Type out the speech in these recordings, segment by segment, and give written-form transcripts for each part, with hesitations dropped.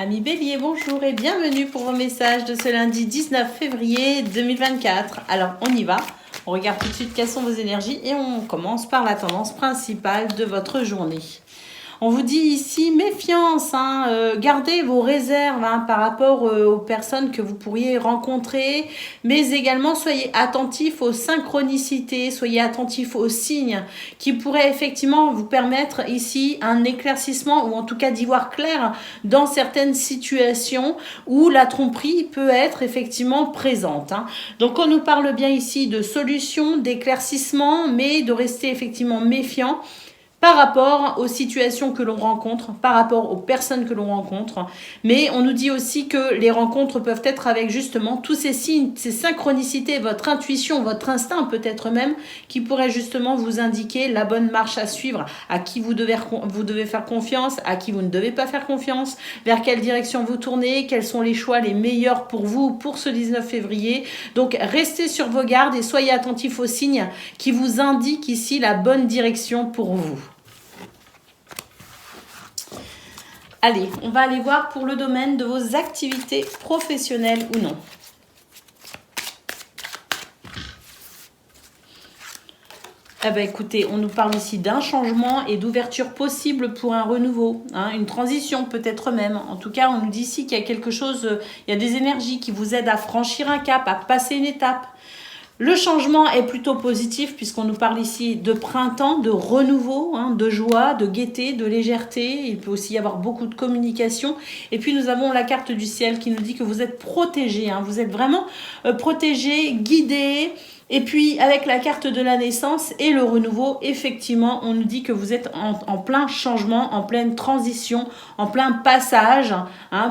Amis Bélier, bonjour et bienvenue pour vos messages de ce lundi 19 février 2024. Alors, on y va. On regarde tout de suite quelles sont vos énergies et on commence par la tendance principale de votre journée. On vous dit ici méfiance, gardez vos réserves par rapport aux personnes que vous pourriez rencontrer, mais également soyez attentifs aux synchronicités, soyez attentifs aux signes qui pourraient effectivement vous permettre ici un éclaircissement ou en tout cas d'y voir clair dans certaines situations où la tromperie peut être effectivement présente. Donc on nous parle bien ici de solutions, d'éclaircissement, mais de rester effectivement méfiant par rapport aux situations que l'on rencontre, par rapport aux personnes que l'on rencontre. Mais on nous dit aussi que les rencontres peuvent être avec justement tous ces signes, ces synchronicités, votre intuition, votre instinct peut-être même, qui pourraient justement vous indiquer la bonne marche à suivre, à qui vous devez faire confiance, à qui vous ne devez pas faire confiance, vers quelle direction vous tournez, quels sont les choix les meilleurs pour vous pour ce 19 février. Donc restez sur vos gardes et soyez attentifs aux signes qui vous indiquent ici la bonne direction pour vous. Allez, on va aller voir pour le domaine de vos activités professionnelles ou non. Écoutez, on nous parle ici d'un changement et d'ouverture possible pour un renouveau, une transition peut-être même. En tout cas, on nous dit ici qu'il y a quelque chose, il y a des énergies qui vous aident à franchir un cap, à passer une étape. Le changement est plutôt positif puisqu'on nous parle ici de printemps, de renouveau, de joie, de gaieté, de légèreté. Il peut aussi y avoir beaucoup de communication. Et puis nous avons la carte du ciel qui nous dit que vous êtes protégé. Vous êtes vraiment protégé, guidé. Et puis, avec la carte de la naissance et le renouveau, effectivement, on nous dit que vous êtes en plein changement, en pleine transition, en plein passage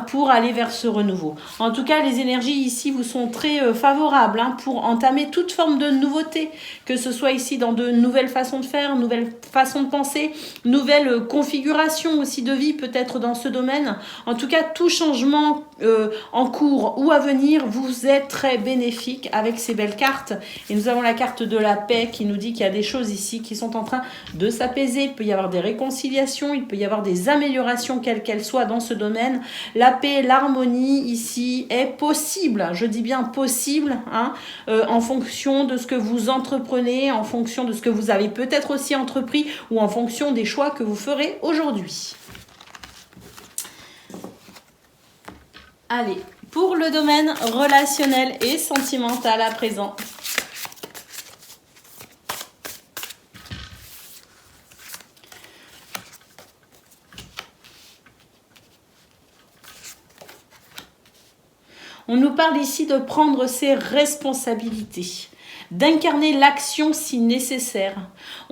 pour aller vers ce renouveau. En tout cas, les énergies ici vous sont très favorables pour entamer toute forme de nouveauté, que ce soit ici dans de nouvelles façons de faire, nouvelles façons de penser, nouvelles configurations aussi de vie peut-être dans ce domaine. En tout cas, tout changement en cours ou à venir vous est très bénéfique avec ces belles cartes. Et nous avons la carte de la paix qui nous dit qu'il y a des choses ici qui sont en train de s'apaiser. Il peut y avoir des réconciliations, il peut y avoir des améliorations quelles qu'elles soient dans ce domaine. La paix, l'harmonie ici est possible, je dis bien possible, en fonction de ce que vous entreprenez, en fonction de ce que vous avez peut-être aussi entrepris ou en fonction des choix que vous ferez aujourd'hui. Allez, pour le domaine relationnel et sentimental à présent. On nous parle ici de prendre ses responsabilités, d'incarner l'action si nécessaire.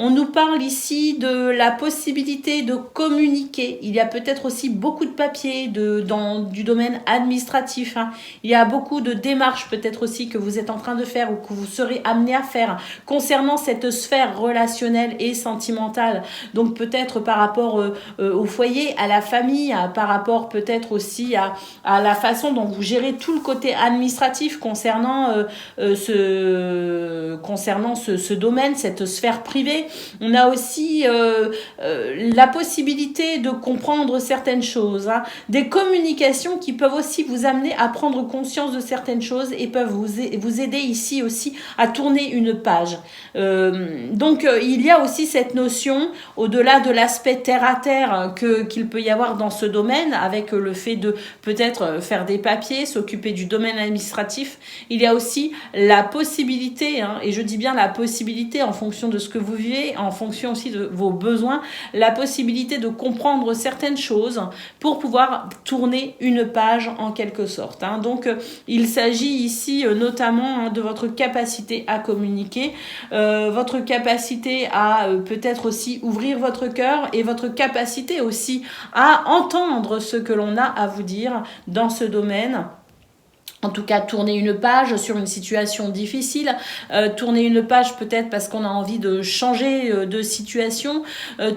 On nous parle ici de la possibilité de communiquer. Il y a peut-être aussi beaucoup de papiers du domaine administratif. Il y a beaucoup de démarches peut-être aussi que vous êtes en train de faire ou que vous serez amené à faire concernant cette sphère relationnelle et sentimentale. Donc peut-être par rapport au foyer, à la famille, par rapport peut-être aussi à la façon dont vous gérez tout le côté administratif concernant ce domaine, cette sphère privée. On a aussi la possibilité de comprendre certaines choses, des communications qui peuvent aussi vous amener à prendre conscience de certaines choses et peuvent vous aider ici aussi à tourner une page. Donc il y a aussi cette notion, au-delà de l'aspect terre à terre qu'il peut y avoir dans ce domaine, avec le fait de peut-être faire des papiers, s'occuper du domaine administratif, il y a aussi la possibilité, et je dis bien la possibilité en fonction de ce que vous vivez, en fonction aussi de vos besoins, la possibilité de comprendre certaines choses pour pouvoir tourner une page en quelque sorte. Donc il s'agit ici notamment de votre capacité à communiquer, votre capacité à peut-être aussi ouvrir votre cœur et votre capacité aussi à entendre ce que l'on a à vous dire dans ce domaine. En tout cas, tourner une page sur une situation difficile, tourner une page peut-être parce qu'on a envie de changer de situation,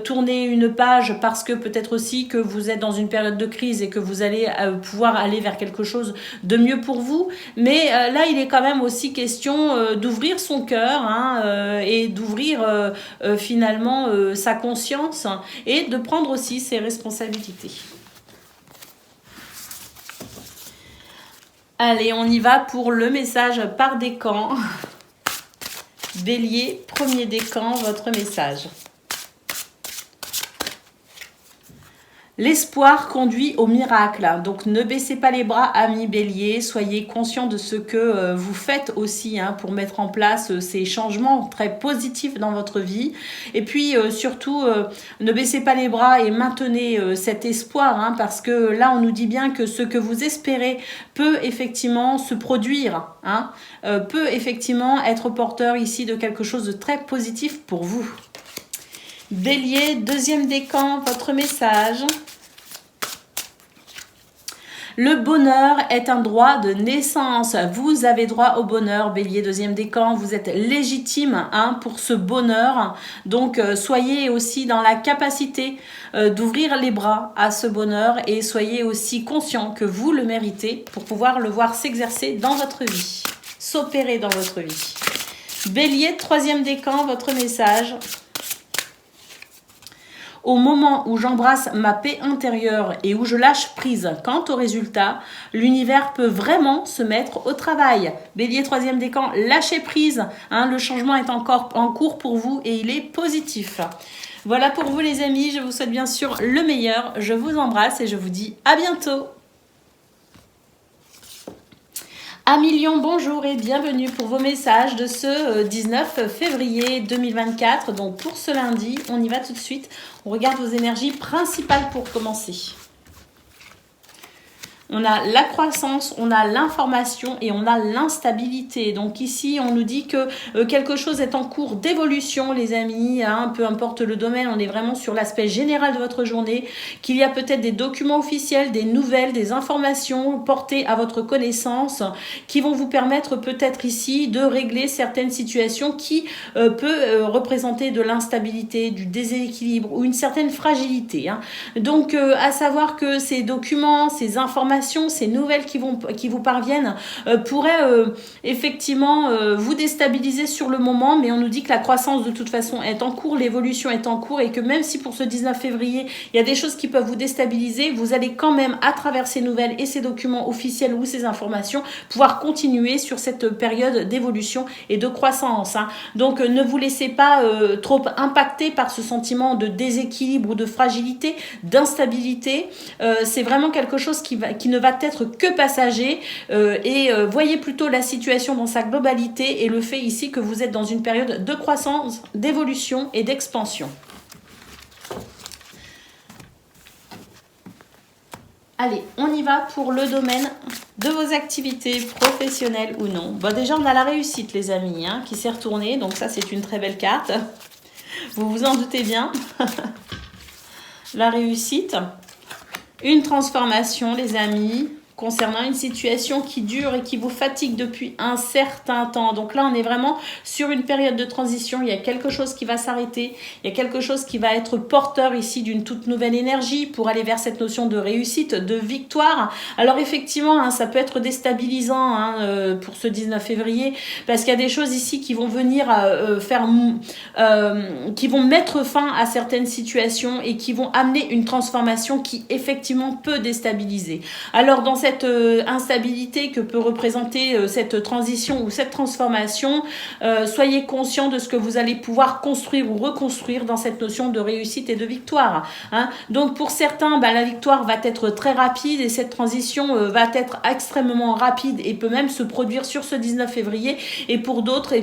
tourner une page parce que peut-être aussi que vous êtes dans une période de crise et que vous allez pouvoir aller vers quelque chose de mieux pour vous. Mais là, il est quand même aussi question d'ouvrir son cœur et d'ouvrir finalement sa conscience et de prendre aussi ses responsabilités. Allez, on y va pour le message par décan. Bélier, premier décan, votre message. L'espoir conduit au miracle. Donc, ne baissez pas les bras, amis Bélier. Soyez conscients de ce que vous faites aussi pour mettre en place ces changements très positifs dans votre vie. Et puis, surtout, ne baissez pas les bras et maintenez cet espoir. Parce que là, on nous dit bien que ce que vous espérez peut effectivement se produire. Peut effectivement être porteur ici de quelque chose de très positif pour vous. Bélier, deuxième décan, votre message. Le bonheur est un droit de naissance. Vous avez droit au bonheur, Bélier, deuxième décan. Vous êtes légitime pour ce bonheur. Donc, soyez aussi dans la capacité d'ouvrir les bras à ce bonheur et soyez aussi conscient que vous le méritez pour pouvoir le voir s'exercer dans votre vie, s'opérer dans votre vie. Bélier, troisième décan, votre message. Au moment où j'embrasse ma paix intérieure et où je lâche prise quant au résultat, l'univers peut vraiment se mettre au travail. Bélier, troisième décan, lâchez prise. Le changement est encore en cours pour vous et il est positif. Voilà pour vous les amis, je vous souhaite bien sûr le meilleur. Je vous embrasse et je vous dis à bientôt. Amis Lion, bonjour et bienvenue pour vos messages de ce 19 février 2024. Donc pour ce lundi, on y va tout de suite. On regarde vos énergies principales pour commencer. On a la croissance, on a l'information et on a l'instabilité. Donc ici, on nous dit que quelque chose est en cours d'évolution, les amis. Peu importe le domaine, on est vraiment sur l'aspect général de votre journée. Qu'il y a peut-être des documents officiels, des nouvelles, des informations portées à votre connaissance qui vont vous permettre peut-être ici de régler certaines situations qui peut représenter de l'instabilité, du déséquilibre ou une certaine fragilité. Donc, à savoir que ces documents, ces informations, ces nouvelles qui vous parviennent pourraient effectivement vous déstabiliser sur le moment, mais on nous dit que la croissance de toute façon est en cours, l'évolution est en cours et que même si pour ce 19 février, il y a des choses qui peuvent vous déstabiliser, vous allez quand même à travers ces nouvelles et ces documents officiels ou ces informations pouvoir continuer sur cette période d'évolution et de croissance. Donc ne vous laissez pas trop impacter par ce sentiment de déséquilibre ou de fragilité, d'instabilité. C'est vraiment quelque chose qui ne va être que passager et voyez plutôt la situation dans sa globalité et le fait ici que vous êtes dans une période de croissance, d'évolution et d'expansion. Allez, on y va pour le domaine de vos activités professionnelles ou non. Bon, déjà, on a la réussite, les amis, qui s'est retournée. Donc ça, c'est une très belle carte. Vous vous en doutez bien. La réussite. Une transformation, les amis, concernant une situation qui dure et qui vous fatigue depuis un certain temps. Donc là, on est vraiment sur une période de transition. Il y a quelque chose qui va s'arrêter. Il y a quelque chose qui va être porteur ici d'une toute nouvelle énergie pour aller vers cette notion de réussite, de victoire. Alors effectivement, ça peut être déstabilisant pour ce 19 février parce qu'il y a des choses ici qui vont venir qui vont mettre fin à certaines situations et qui vont amener une transformation qui effectivement peut déstabiliser. Alors dans cette instabilité que peut représenter cette transition ou cette transformation, soyez conscients de ce que vous allez pouvoir construire ou reconstruire dans cette notion de réussite et de victoire. Donc pour certains, la victoire va être très rapide et cette transition va être extrêmement rapide et peut même se produire sur ce 19 février. Et pour d'autres,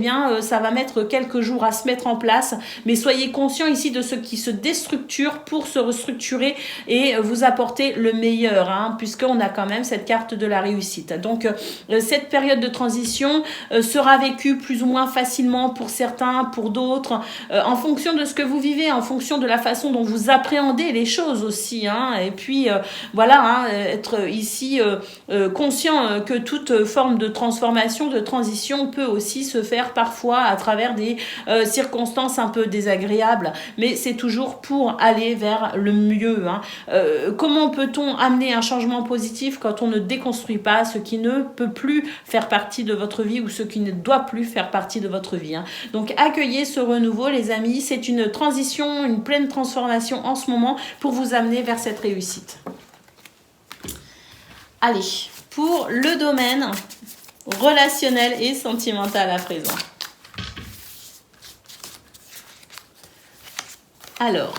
ça va mettre quelques jours à se mettre en place. Mais soyez conscients ici de ce qui se déstructure pour se restructurer et vous apporter le meilleur, puisqu'on a quand même cette carte de la réussite. Donc cette période de transition sera vécue plus ou moins facilement pour certains, pour d'autres, en fonction de ce que vous vivez, en fonction de la façon dont vous appréhendez les choses aussi. Et puis être ici conscient que toute forme de transformation, de transition peut aussi se faire parfois à travers des circonstances un peu désagréables, mais c'est toujours pour aller vers le mieux. Comment peut-on amener un changement positif quand on ne déconstruit pas ce qui ne peut plus faire partie de votre vie ou ce qui ne doit plus faire partie de votre vie. Donc accueillez ce renouveau, les amis. C'est une transition, une pleine transformation en ce moment pour vous amener vers cette réussite. Allez, pour le domaine relationnel et sentimental à présent. Alors,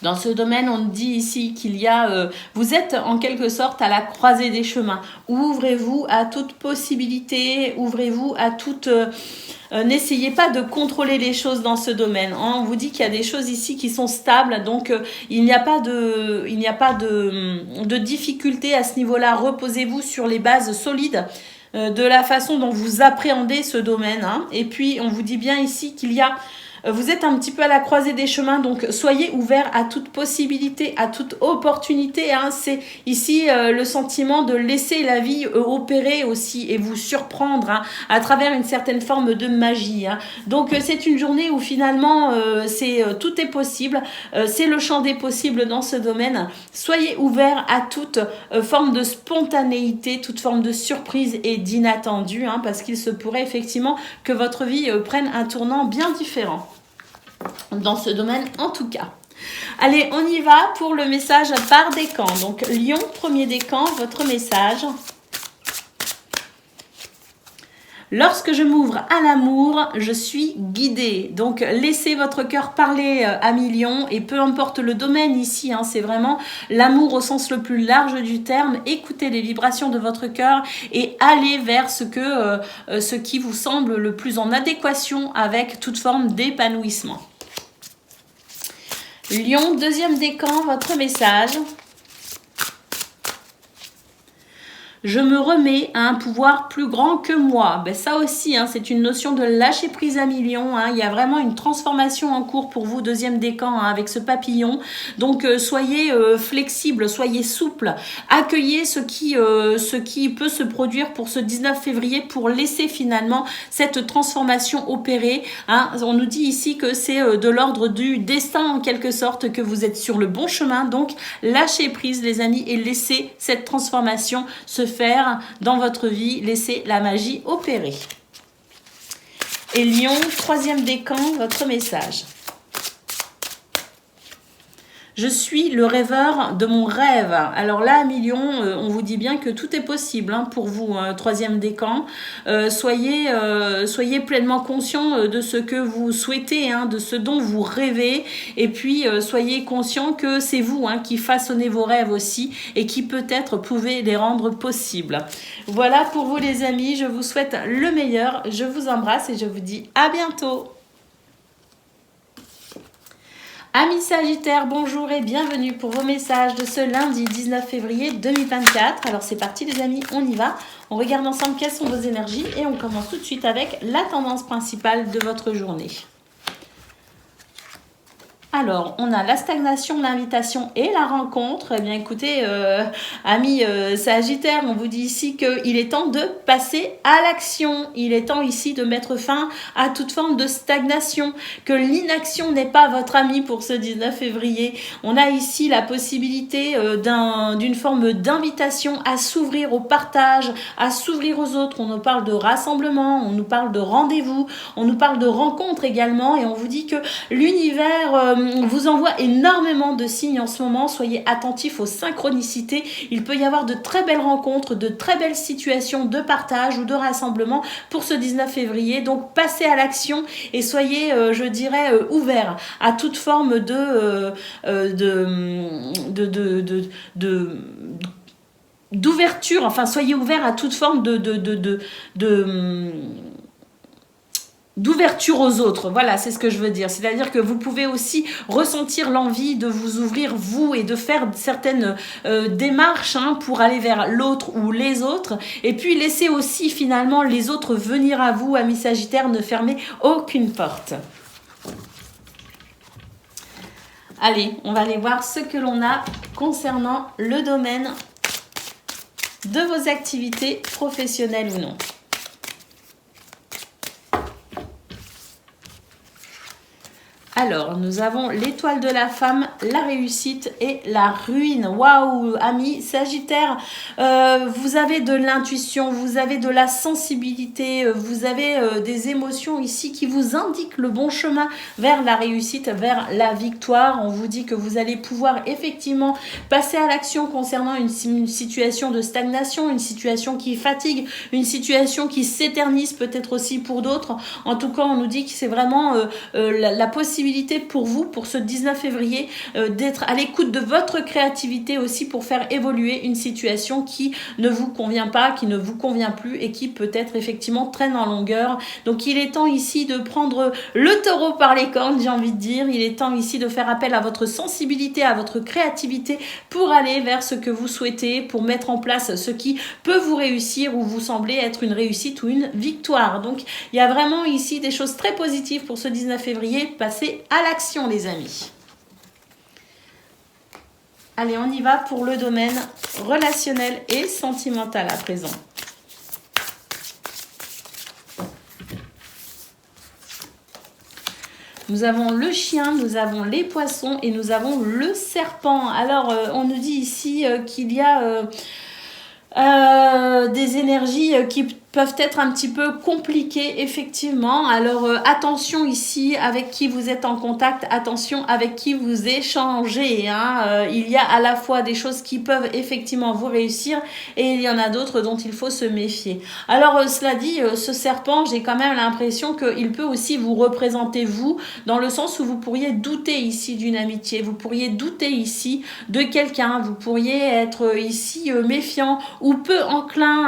dans ce domaine, on dit ici qu'il y a, vous êtes en quelque sorte à la croisée des chemins. Ouvrez-vous à toute possibilité, ouvrez-vous à toute... n'essayez pas de contrôler les choses dans ce domaine. Hein. On vous dit qu'il y a des choses ici qui sont stables, donc il n'y a pas de difficulté à ce niveau-là. Reposez-vous sur les bases solides de la façon dont vous appréhendez ce domaine. Hein. Et puis, on vous dit bien ici qu'il y a... Vous êtes un petit peu à la croisée des chemins, donc soyez ouverts à toute possibilité, à toute opportunité. Hein. C'est ici le sentiment de laisser la vie opérer aussi et vous surprendre à travers une certaine forme de magie. Hein. Donc c'est une journée où finalement tout est possible, c'est le champ des possibles dans ce domaine. Soyez ouverts à toute forme de spontanéité, toute forme de surprise et d'inattendu, hein, parce qu'il se pourrait effectivement que votre vie prenne un tournant bien différent. Dans ce domaine en tout cas. Allez, on y va pour le message par décan. Donc Lion, premier décan, votre message. Lorsque je m'ouvre à l'amour, je suis guidée. Donc, laissez votre cœur parler, ami Lion, et peu importe le domaine ici, hein, c'est vraiment l'amour au sens le plus large du terme. Écoutez les vibrations de votre cœur et allez vers ce qui vous semble le plus en adéquation avec toute forme d'épanouissement. Lion, deuxième décan, votre message. Je me remets à un pouvoir plus grand que moi. Ben ça aussi, hein, c'est une notion de lâcher prise à million. Hein. Il y a vraiment une transformation en cours pour vous, deuxième décan, hein, avec ce papillon. Donc, soyez flexible, soyez souple. Accueillez ce qui peut se produire pour ce 19 février pour laisser finalement cette transformation opérer. Hein. On nous dit ici que c'est de l'ordre du destin en quelque sorte, que vous êtes sur le bon chemin. Donc, lâchez prise les amis et laissez cette transformation se faire dans votre vie, laissez la magie opérer. Et Lion, troisième décan, votre message. Je suis le rêveur de mon rêve. Alors là, Lion, on vous dit bien que tout est possible hein, pour vous, troisième décan. Soyez pleinement conscient de ce que vous souhaitez, hein, de ce dont vous rêvez. Et puis, soyez conscient que c'est vous hein, qui façonnez vos rêves aussi et qui peut-être pouvez les rendre possibles. Voilà pour vous les amis. Je vous souhaite le meilleur. Je vous embrasse et je vous dis à bientôt. Amis Sagittaires, bonjour et bienvenue pour vos messages de ce lundi 19 février 2024. Alors c'est parti les amis, on y va. On regarde ensemble quelles sont vos énergies et on commence tout de suite avec la tendance principale de votre journée. Alors, on a la stagnation, l'invitation et la rencontre. Eh bien, écoutez, amis Sagittaires, on vous dit ici qu'il est temps de passer à l'action. Il est temps ici de mettre fin à toute forme de stagnation, que l'inaction n'est pas votre ami pour ce 19 février. On a ici la possibilité d'une forme d'invitation à s'ouvrir au partage, à s'ouvrir aux autres. On nous parle de rassemblement, on nous parle de rendez-vous, on nous parle de rencontre également et on vous dit que l'univers vous envoie énormément de signes en ce moment. Soyez attentifs aux synchronicités. Il peut y avoir de très belles rencontres, de très belles situations de partage ou de rassemblement pour ce 19 février. Donc, passez à l'action et soyez, je dirais, ouverts à toute forme d'ouverture. Enfin, soyez ouverts à toute forme d'ouverture aux autres, voilà, c'est ce que je veux dire. C'est-à-dire que vous pouvez aussi ressentir l'envie de vous ouvrir, vous, et de faire certaines démarches hein, pour aller vers l'autre ou les autres. Et puis, laissez aussi finalement les autres venir à vous, amis Sagittaires, ne fermez aucune porte. Allez, on va aller voir ce que l'on a concernant le domaine de vos activités professionnelles ou non. Alors, nous avons l'étoile de la femme, la réussite et la ruine. Waouh, amis Sagittaire, vous avez de l'intuition, vous avez de la sensibilité, vous avez des émotions ici qui vous indiquent le bon chemin vers la réussite, vers la victoire. On vous dit que vous allez pouvoir effectivement passer à l'action concernant une situation de stagnation, une situation qui fatigue, une situation qui s'éternise peut-être aussi pour d'autres. En tout cas, on nous dit que c'est vraiment la possibilité pour vous, pour ce 19 février, d'être à l'écoute de votre créativité aussi pour faire évoluer une situation qui ne vous convient pas, qui ne vous convient plus et qui peut-être effectivement traîne en longueur. Donc il est temps ici de prendre le taureau par les cornes, j'ai envie de dire. Il est temps ici de faire appel à votre sensibilité, à votre créativité pour aller vers ce que vous souhaitez, pour mettre en place ce qui peut vous réussir ou vous sembler être une réussite ou une victoire. Donc il y a vraiment ici des choses très positives pour ce 19 février. Passez à l'action, les amis. Allez, on y va pour le domaine relationnel et sentimental à présent. Nous avons le chien, nous avons les poissons et nous avons le serpent. Alors, on nous dit ici qu'il y a des énergies qui peuvent être un petit peu compliquées, effectivement. Alors, attention ici avec qui vous êtes en contact, attention avec qui vous échangez. Il y a à la fois des choses qui peuvent effectivement vous réussir et il y en a d'autres dont il faut se méfier. Alors, cela dit, ce serpent, j'ai quand même l'impression qu'il peut aussi vous représenter vous, dans le sens où vous pourriez douter ici d'une amitié, vous pourriez douter ici de quelqu'un, vous pourriez être ici méfiant ou peu enclin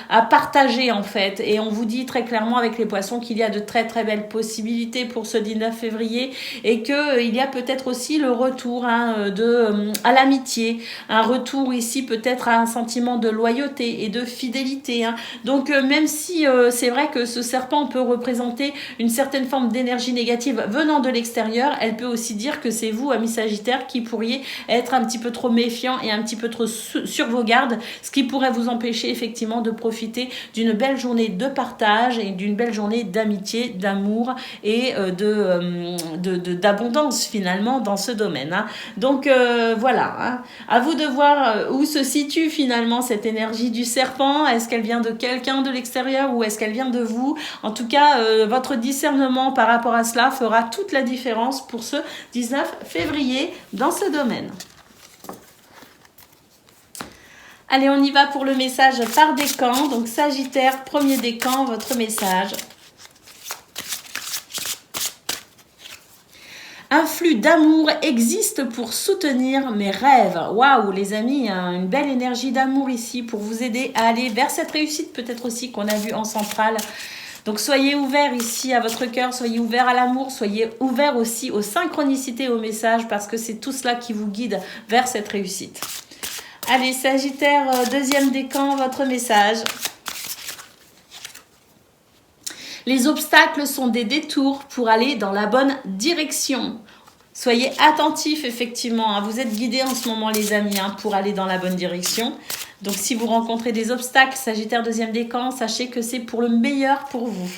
à partager en fait. Et on vous dit très clairement avec les poissons qu'il y a de très très belles possibilités pour ce 19 février et qu'il y a peut-être aussi le retour à l'amitié, un retour ici peut-être à un sentiment de loyauté et de fidélité. Donc même si c'est vrai que ce serpent peut représenter une certaine forme d'énergie négative venant de l'extérieur, elle peut aussi dire que c'est vous, amis Sagittaire, qui pourriez être un petit peu trop méfiant et un petit peu trop sur vos gardes, ce qui pourrait vous empêcher effectivement de profiter d'une belle journée de partage et d'une belle journée d'amitié, d'amour et d'abondance finalement dans ce domaine. Donc voilà, à vous de voir où se situe finalement cette énergie du serpent. Est-ce qu'elle vient de quelqu'un de l'extérieur ou est-ce qu'elle vient de vous? En tout cas, votre discernement par rapport à cela fera toute la différence pour ce 19 février dans ce domaine. Allez, on y va pour le message par décan. Donc, Sagittaire, premier décan, votre message. Un flux d'amour existe pour soutenir mes rêves. Waouh, les amis, une belle énergie d'amour ici pour vous aider à aller vers cette réussite, peut-être aussi qu'on a vu en centrale. Donc, soyez ouverts ici à votre cœur, soyez ouverts à l'amour, soyez ouverts aussi aux synchronicités, aux messages, parce que c'est tout cela qui vous guide vers cette réussite. Allez, Sagittaire, deuxième décan, votre message. Les obstacles sont des détours pour aller dans la bonne direction. Soyez attentifs, effectivement. Vous êtes guidés en ce moment, les amis, pour aller dans la bonne direction. Donc, si vous rencontrez des obstacles, Sagittaire, deuxième décan, sachez que c'est pour le meilleur pour vous.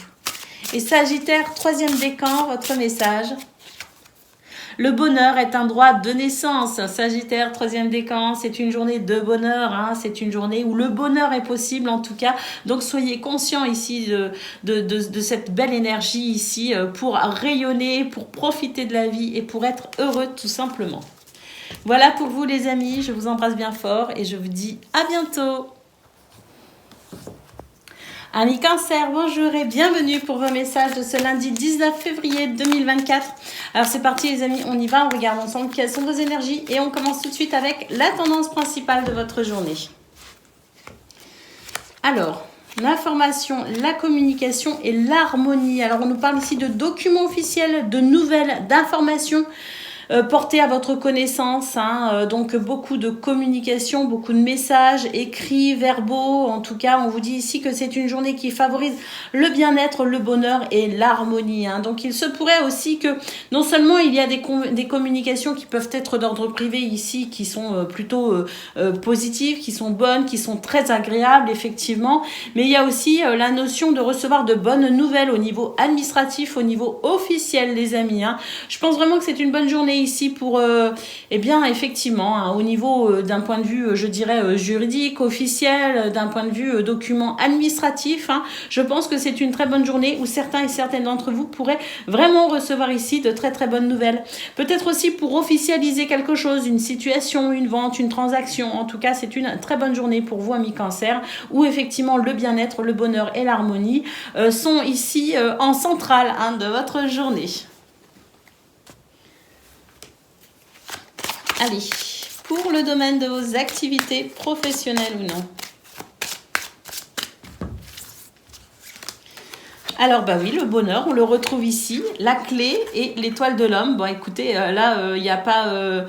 Et Sagittaire, troisième décan, votre message. Le bonheur est un droit de naissance. Sagittaire, troisième décan, c'est une journée de bonheur. C'est une journée où le bonheur est possible en tout cas. Donc soyez conscients ici de cette belle énergie ici pour rayonner, pour profiter de la vie et pour être heureux tout simplement. Voilà pour vous les amis, je vous embrasse bien fort et je vous dis à bientôt. Amis Cancer, bonjour et bienvenue pour vos messages de ce lundi 19 février 2024. Alors c'est parti les amis, on y va, on regarde ensemble quelles sont vos énergies et on commence tout de suite avec la tendance principale de votre journée. Alors, l'information, la communication et l'harmonie. Alors on nous parle ici de documents officiels, de nouvelles, d'informations. porté à votre connaissance, hein, donc beaucoup de communication, beaucoup de messages écrits, verbaux. En tout cas, on vous dit ici que c'est une journée qui favorise le bien-être, le bonheur et l'harmonie. Hein. Donc il se pourrait aussi que non seulement il y a des communications qui peuvent être d'ordre privé ici, qui sont plutôt positives, qui sont bonnes, qui sont très agréables effectivement, mais il y a aussi la notion de recevoir de bonnes nouvelles au niveau administratif, au niveau officiel les amis. Hein. Je pense vraiment que c'est une bonne journée ici pour, eh bien, effectivement, hein, au niveau d'un point de vue, je dirais, juridique, officiel, d'un point de vue document administratif, hein, je pense que c'est une très bonne journée où certains et certaines d'entre vous pourraient vraiment recevoir ici de très très bonnes nouvelles. Peut-être aussi pour officialiser quelque chose, une situation, une vente, une transaction. En tout cas, c'est une très bonne journée pour vous, amis Cancer, où effectivement le bien-être, le bonheur et l'harmonie sont ici en centrale hein, de votre journée. Allez, pour le domaine de vos activités professionnelles ou non. Alors, bah oui, le bonheur, on le retrouve ici, la clé et l'étoile de l'homme. Bon, écoutez, là, il n'y a pas...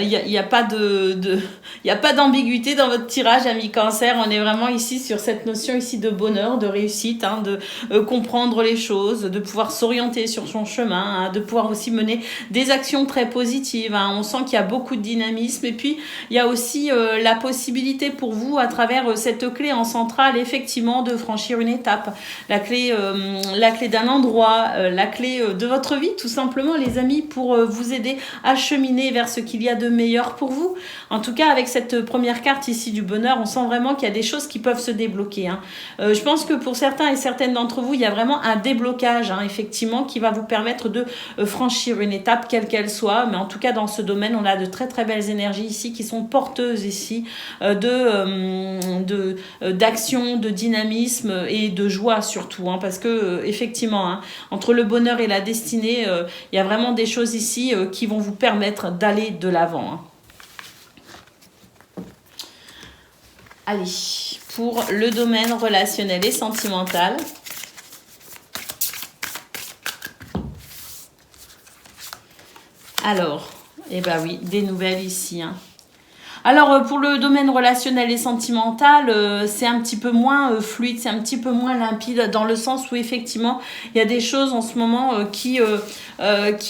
il n'y a pas d'ambiguïté dans votre tirage, ami Cancer. On est vraiment ici sur cette notion ici de bonheur, de réussite, hein, de comprendre les choses, de pouvoir s'orienter sur son chemin, hein, de pouvoir aussi mener des actions très positives. Hein. On sent qu'il y a beaucoup de dynamisme et puis il y a aussi la possibilité pour vous, à travers cette clé en centrale, effectivement, de franchir une étape. La clé d'un endroit, la clé de votre vie, tout simplement, les amis, pour vous aider à cheminer vers ce qu'il y a de meilleur pour vous. En tout cas, avec cette première carte ici du bonheur, on sent vraiment qu'il y a des choses qui peuvent se débloquer. Hein. Je pense que pour certains et certaines d'entre vous, il y a vraiment un déblocage, hein, effectivement, qui va vous permettre de franchir une étape, quelle qu'elle soit. Mais en tout cas, dans ce domaine, on a de très très belles énergies ici qui sont porteuses ici d'action, de dynamisme et de joie surtout. Hein, parce que effectivement, hein, entre le bonheur et la destinée, il y a vraiment des choses ici qui vont vous permettre d'aller de l'avant. Hein. Allez, pour le domaine relationnel et sentimental. Alors, eh ben oui, des nouvelles ici. Hein. Alors, pour le domaine relationnel et sentimental, c'est un petit peu moins fluide, c'est un petit peu moins limpide, dans le sens où, effectivement, il y a des choses en ce moment qui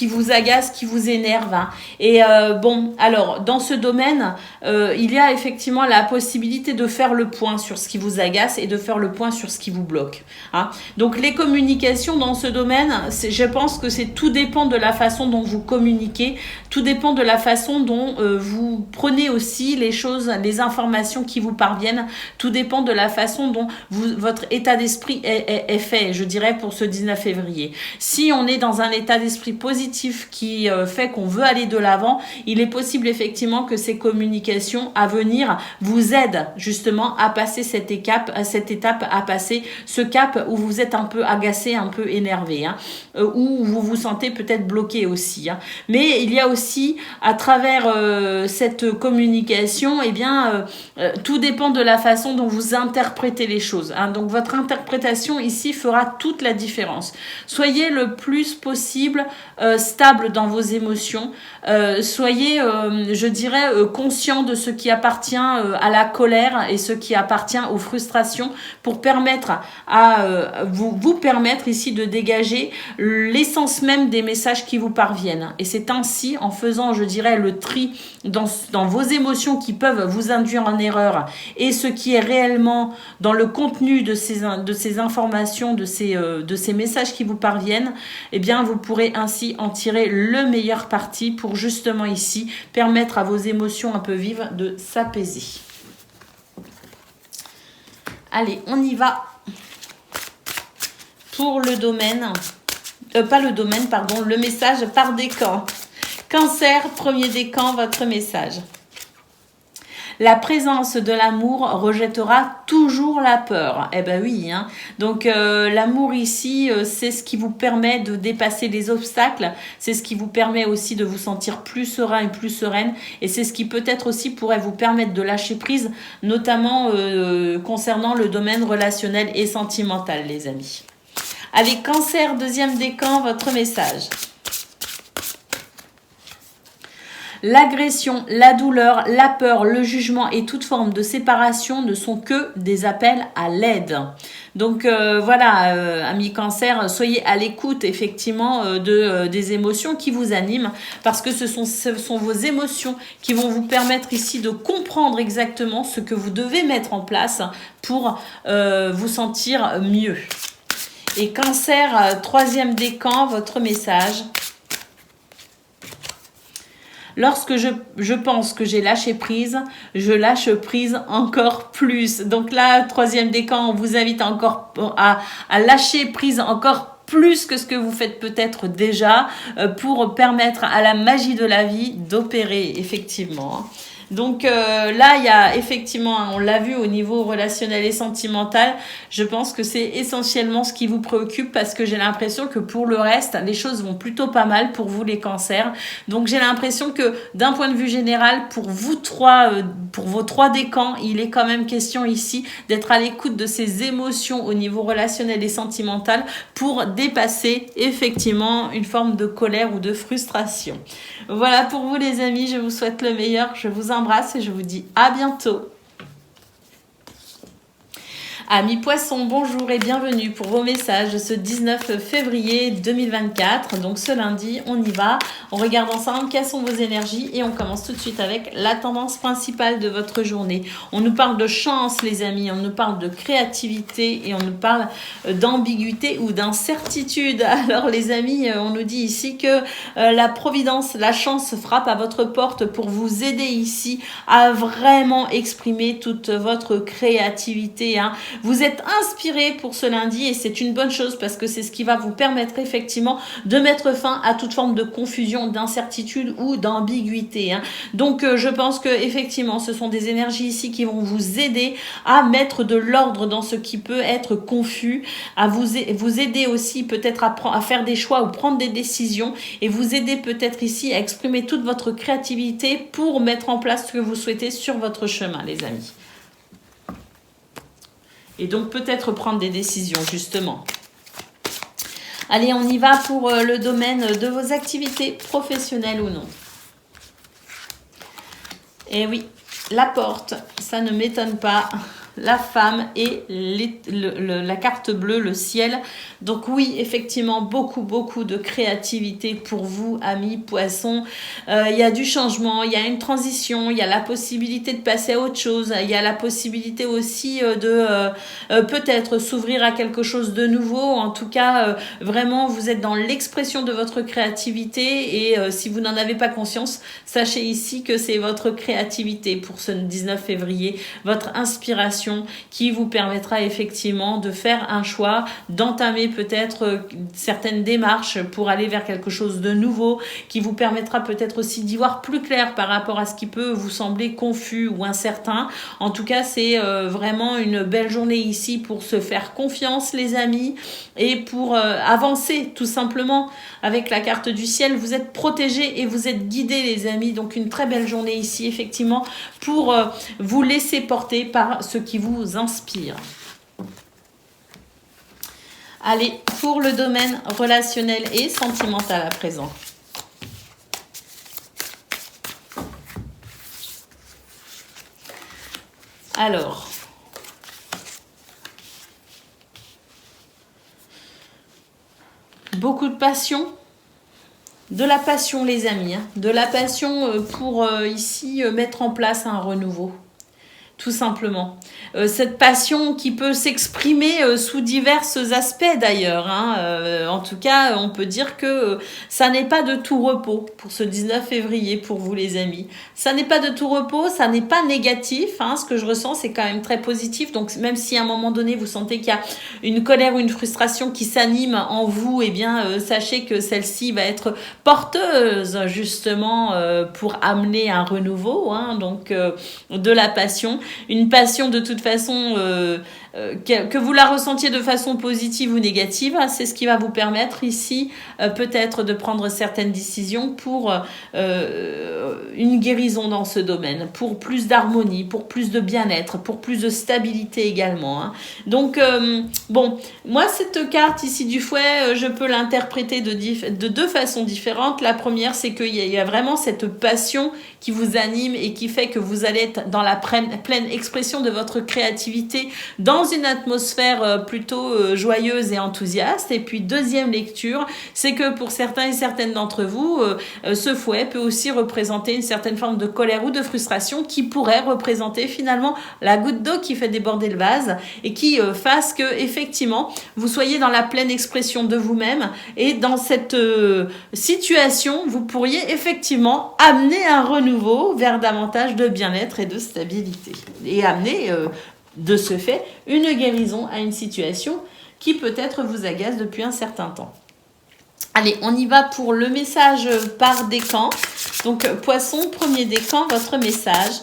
vous agacent, qui vous énervent. Hein. Et bon, alors, dans ce domaine, il y a effectivement la possibilité de faire le point sur ce qui vous agace et de faire le point sur ce qui vous bloque. Hein. Donc, les communications dans ce domaine, je pense que tout dépend de la façon dont vous communiquez, tout dépend de la façon dont vous prenez aussi les choses, les informations qui vous parviennent. Tout dépend de la façon dont votre état d'esprit est fait, je dirais, pour ce 19 février. Si on est dans un état d'esprit positif qui fait qu'on veut aller de l'avant, il est possible effectivement que ces communications à venir vous aident justement à passer cette étape, à passer ce cap où vous êtes un peu agacé, un peu énervé, hein, où vous vous sentez peut-être bloqué aussi. Hein. Mais il y a aussi, à travers cette communication, eh bien, tout dépend de la façon dont vous interprétez les choses. Hein. Donc, votre interprétation ici fera toute la différence. Soyez le plus possible stable dans vos émotions. Soyez, je dirais, conscient de ce qui appartient à la colère et ce qui appartient aux frustrations pour permettre à vous permettre ici de dégager l'essence même des messages qui vous parviennent. Et c'est ainsi, en faisant, je dirais, le tri dans vos émotions qui peuvent vous induire en erreur et ce qui est réellement dans le contenu de ces informations, de ces messages qui vous parviennent, eh bien, vous pourrez ainsi en tirer le meilleur parti pour justement ici permettre à vos émotions un peu vives de s'apaiser. Allez, on y va pour le domaine, le message par décan. Cancer, premier décan, votre message. La présence de l'amour rejettera toujours la peur. Eh ben oui, hein. Donc l'amour ici, c'est ce qui vous permet de dépasser les obstacles, c'est ce qui vous permet aussi de vous sentir plus serein et plus sereine, et c'est ce qui peut-être aussi pourrait vous permettre de lâcher prise, notamment concernant le domaine relationnel et sentimental, les amis. Allez, Cancer, deuxième décan, votre message. L'agression, la douleur, la peur, le jugement et toute forme de séparation ne sont que des appels à l'aide. Donc voilà, amis cancer, soyez à l'écoute effectivement des émotions qui vous animent parce que ce sont vos émotions qui vont vous permettre ici de comprendre exactement ce que vous devez mettre en place pour vous sentir mieux. Et cancer, troisième décan, votre message. Lorsque je pense que j'ai lâché prise, je lâche prise encore plus. Donc là, troisième décan, on vous invite encore à lâcher prise encore plus que ce que vous faites peut-être déjà pour permettre à la magie de la vie d'opérer, effectivement. Donc là, il y a effectivement, on l'a vu au niveau relationnel et sentimental, je pense que c'est essentiellement ce qui vous préoccupe parce que j'ai l'impression que pour le reste, les choses vont plutôt pas mal pour vous les cancers. Donc j'ai l'impression que d'un point de vue général, pour vous trois, pour vos trois décans, il est quand même question ici d'être à l'écoute de ces émotions au niveau relationnel et sentimental pour dépasser effectivement une forme de colère ou de frustration. Voilà pour vous les amis, je vous souhaite le meilleur, je vous embrasse et je vous dis à bientôt. Amis poissons, bonjour et bienvenue pour vos messages de ce 19 février 2024. Donc ce lundi, on y va. On regarde ensemble quelles sont vos énergies et on commence tout de suite avec la tendance principale de votre journée. On nous parle de chance les amis, on nous parle de créativité et on nous parle d'ambiguïté ou d'incertitude. Alors les amis, on nous dit ici que la providence, la chance frappe à votre porte pour vous aider ici à vraiment exprimer toute votre créativité. Vous êtes inspiré pour ce lundi et c'est une bonne chose parce que c'est ce qui va vous permettre effectivement de mettre fin à toute forme de confusion, d'incertitude ou d'ambiguïté. Donc je pense que effectivement ce sont des énergies ici qui vont vous aider à mettre de l'ordre dans ce qui peut être confus, à vous aider aussi peut-être à faire des choix ou prendre des décisions et vous aider peut-être ici à exprimer toute votre créativité pour mettre en place ce que vous souhaitez sur votre chemin les amis. Et donc peut-être prendre des décisions justement. Allez, on y va pour le domaine de vos activités professionnelles ou non. Et oui, la porte, ça ne m'étonne pas. La femme et la carte bleue, le ciel. Donc oui, effectivement, beaucoup de créativité pour vous, amis poissons. Il y a du changement, il y a une transition, il y a la possibilité de passer à autre chose. Il y a la possibilité aussi de peut-être s'ouvrir à quelque chose de nouveau. En tout cas, vraiment, vous êtes dans l'expression de votre créativité et si vous n'en avez pas conscience, sachez ici que c'est votre créativité pour ce 19 février, votre inspiration qui vous permettra effectivement de faire un choix, d'entamer peut-être certaines démarches pour aller vers quelque chose de nouveau, qui vous permettra peut-être aussi d'y voir plus clair par rapport à ce qui peut vous sembler confus ou incertain. En tout cas, c'est vraiment une belle journée ici pour se faire confiance les amis et pour avancer tout simplement avec la carte du ciel. Vous êtes protégés et vous êtes guidés les amis, donc une très belle journée ici effectivement pour vous laisser porter par ce qui vous inspire. Allez, pour le domaine relationnel et sentimental à présent. Alors, beaucoup de passion. De la passion les amis, de la passion pour ici mettre en place un renouveau. Tout simplement. Cette passion qui peut s'exprimer sous divers aspects d'ailleurs. En tout cas, on peut dire que ça n'est pas de tout repos pour ce 19 février pour vous les amis. Ça n'est pas de tout repos, ça n'est pas négatif. Ce que je ressens, c'est quand même très positif. Donc même si à un moment donné, vous sentez qu'il y a une colère ou une frustration qui s'anime en vous, eh bien, sachez que celle-ci va être porteuse justement pour amener un renouveau. Donc de la passion. une passion de toute façon, que vous la ressentiez de façon positive ou négative, c'est ce qui va vous permettre ici peut-être de prendre certaines décisions pour une guérison dans ce domaine, pour plus d'harmonie, pour plus de bien-être, pour plus de stabilité également. Hein. Donc, bon, moi, cette carte ici du fouet, je peux l'interpréter de deux façons différentes. La première, c'est qu'il y a vraiment cette passion qui vous anime et qui fait que vous allez être dans la pleine expression de votre créativité dans une atmosphère plutôt joyeuse et enthousiaste. Et puis, deuxième lecture, c'est que pour certains et certaines d'entre vous, ce fouet peut aussi représenter une certaine forme de colère ou de frustration qui pourrait représenter finalement la goutte d'eau qui fait déborder le vase et qui fasse que effectivement vous soyez dans la pleine expression de vous-même et dans cette situation vous pourriez effectivement amener un renouveau vers davantage de bien-être et de stabilité et amener de ce fait une guérison à une situation qui peut-être vous agace depuis un certain temps. Allez, on y va pour le message par décan. Donc, Poisson, premier décan, votre message.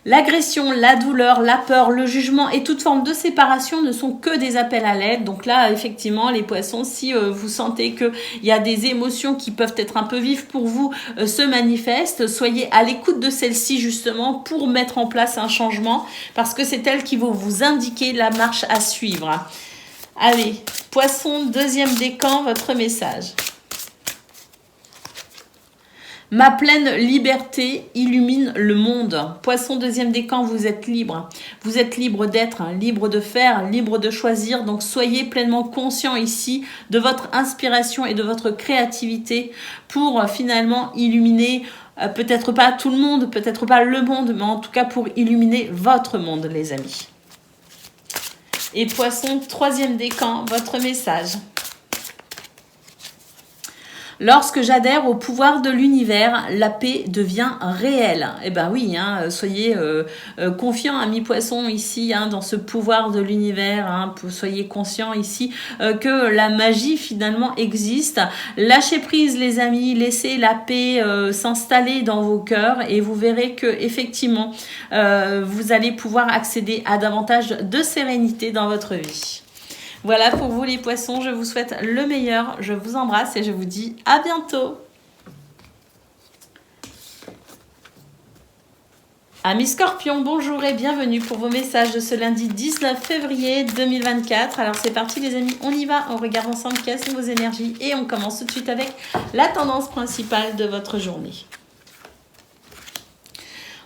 L'agression, la douleur, la peur, le jugement et toute forme de séparation ne sont que des appels à l'aide. Donc là, effectivement, les poissons, si vous sentez qu'il y a des émotions qui peuvent être un peu vives pour vous, se manifestent, soyez à l'écoute de celles-ci justement pour mettre en place un changement parce que c'est elles qui vont vous indiquer la marche à suivre. Allez, Poisson, deuxième décan, votre message. Ma pleine liberté illumine le monde. Poisson, deuxième décan, vous êtes libre. Vous êtes libre d'être, libre de faire, libre de choisir. Donc, soyez pleinement conscient ici de votre inspiration et de votre créativité pour finalement illuminer peut-être pas tout le monde, peut-être pas le monde, mais en tout cas pour illuminer votre monde, les amis. Et Poisson, troisième décan, votre message. Lorsque j'adhère au pouvoir de l'univers, la paix devient réelle. Eh ben oui, hein, soyez confiants, amis poissons, ici, hein, dans ce pouvoir de l'univers. Hein, soyez conscients ici que la magie finalement existe. Lâchez prise, les amis, laissez la paix s'installer dans vos cœurs et vous verrez que effectivement, vous allez pouvoir accéder à davantage de sérénité dans votre vie. Voilà pour vous les poissons, je vous souhaite le meilleur, je vous embrasse et je vous dis à bientôt. Amis Scorpions, bonjour et bienvenue pour vos messages de ce lundi 19 février 2024. Alors c'est parti les amis, on y va, on regarde ensemble quelles sont vos énergies et on commence tout de suite avec la tendance principale de votre journée.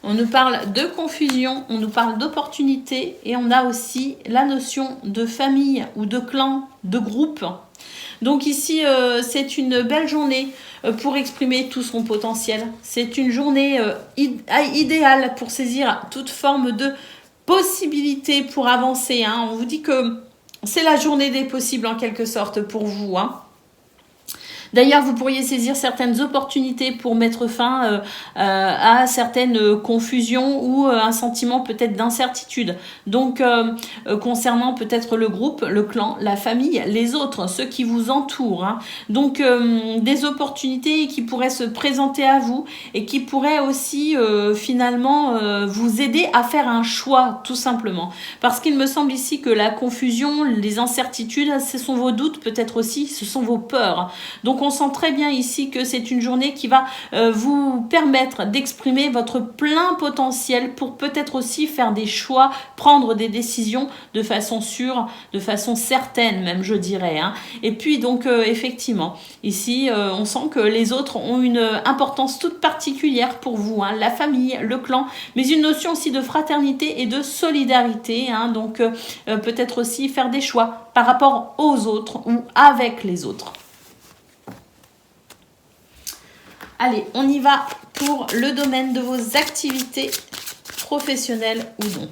On nous parle de confusion, on nous parle d'opportunité et on a aussi la notion de famille ou de clan, de groupe. Donc ici, c'est une belle journée pour exprimer tout son potentiel. C'est une journée idéale pour saisir toute forme de possibilité pour avancer. Hein. On vous dit que c'est la journée des possibles en quelque sorte pour vous. Hein. D'ailleurs, vous pourriez saisir certaines opportunités pour mettre fin à certaines confusions ou un sentiment peut-être d'incertitude. Donc, concernant peut-être le groupe, le clan, la famille, les autres, ceux qui vous entourent. Hein. Donc, des opportunités qui pourraient se présenter à vous et qui pourraient aussi finalement vous aider à faire un choix, tout simplement. Parce qu'il me semble ici que la confusion, les incertitudes, ce sont vos doutes, peut-être aussi, ce sont vos peurs. Donc, on sent très bien ici que c'est une journée qui va vous permettre d'exprimer votre plein potentiel pour peut-être aussi faire des choix, prendre des décisions de façon sûre, de façon certaine même, je dirais. Hein. Et puis donc, effectivement, ici, on sent que les autres ont une importance toute particulière pour vous. Hein. La famille, le clan, mais une notion aussi de fraternité et de solidarité. Hein. Donc, peut-être aussi faire des choix par rapport aux autres ou avec les autres. Allez, on y va pour le domaine de vos activités professionnelles ou non.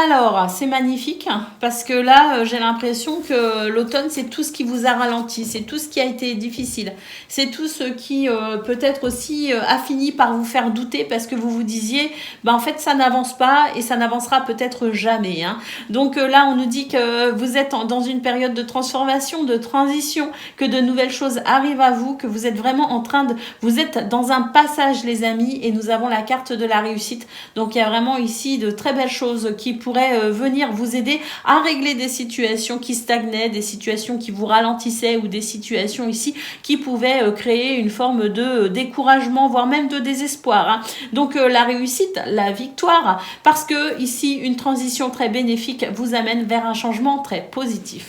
Alors, c'est magnifique parce que là, j'ai l'impression que l'automne, c'est tout ce qui vous a ralenti, c'est tout ce qui a été difficile, c'est tout ce qui peut-être aussi a fini par vous faire douter parce que vous vous disiez, en fait, ça n'avance pas et ça n'avancera peut-être jamais. Hein. Donc là, on nous dit que vous êtes dans une période de transformation, de transition, que de nouvelles choses arrivent à vous, que vous êtes vraiment en train de... Vous êtes dans un passage, les amis, et nous avons la carte de la réussite. Donc, il y a vraiment ici de très belles choses qui pourraient venir vous aider à régler des situations qui stagnaient, des situations qui vous ralentissaient ou des situations ici qui pouvaient créer une forme de découragement, voire même de désespoir. Hein. Donc, la réussite, la victoire, parce que ici, une transition très bénéfique vous amène vers un changement très positif.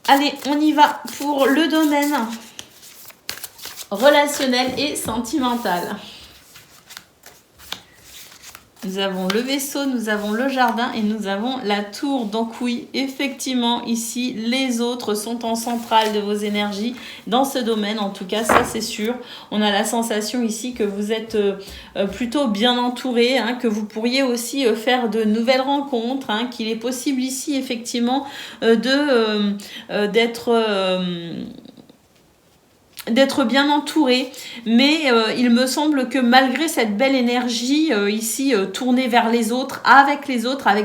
Allez, on y va pour le domaine relationnel et sentimental. Nous avons le vaisseau, nous avons le jardin et nous avons la tour. Donc oui, effectivement, ici, les autres sont en centrale de vos énergies dans ce domaine. En tout cas, ça, c'est sûr. On a la sensation ici que vous êtes plutôt bien entouré, hein, que vous pourriez aussi faire de nouvelles rencontres, hein, qu'il est possible ici, effectivement, d'être bien entouré, mais il me semble que malgré cette belle énergie ici tournée vers les autres, avec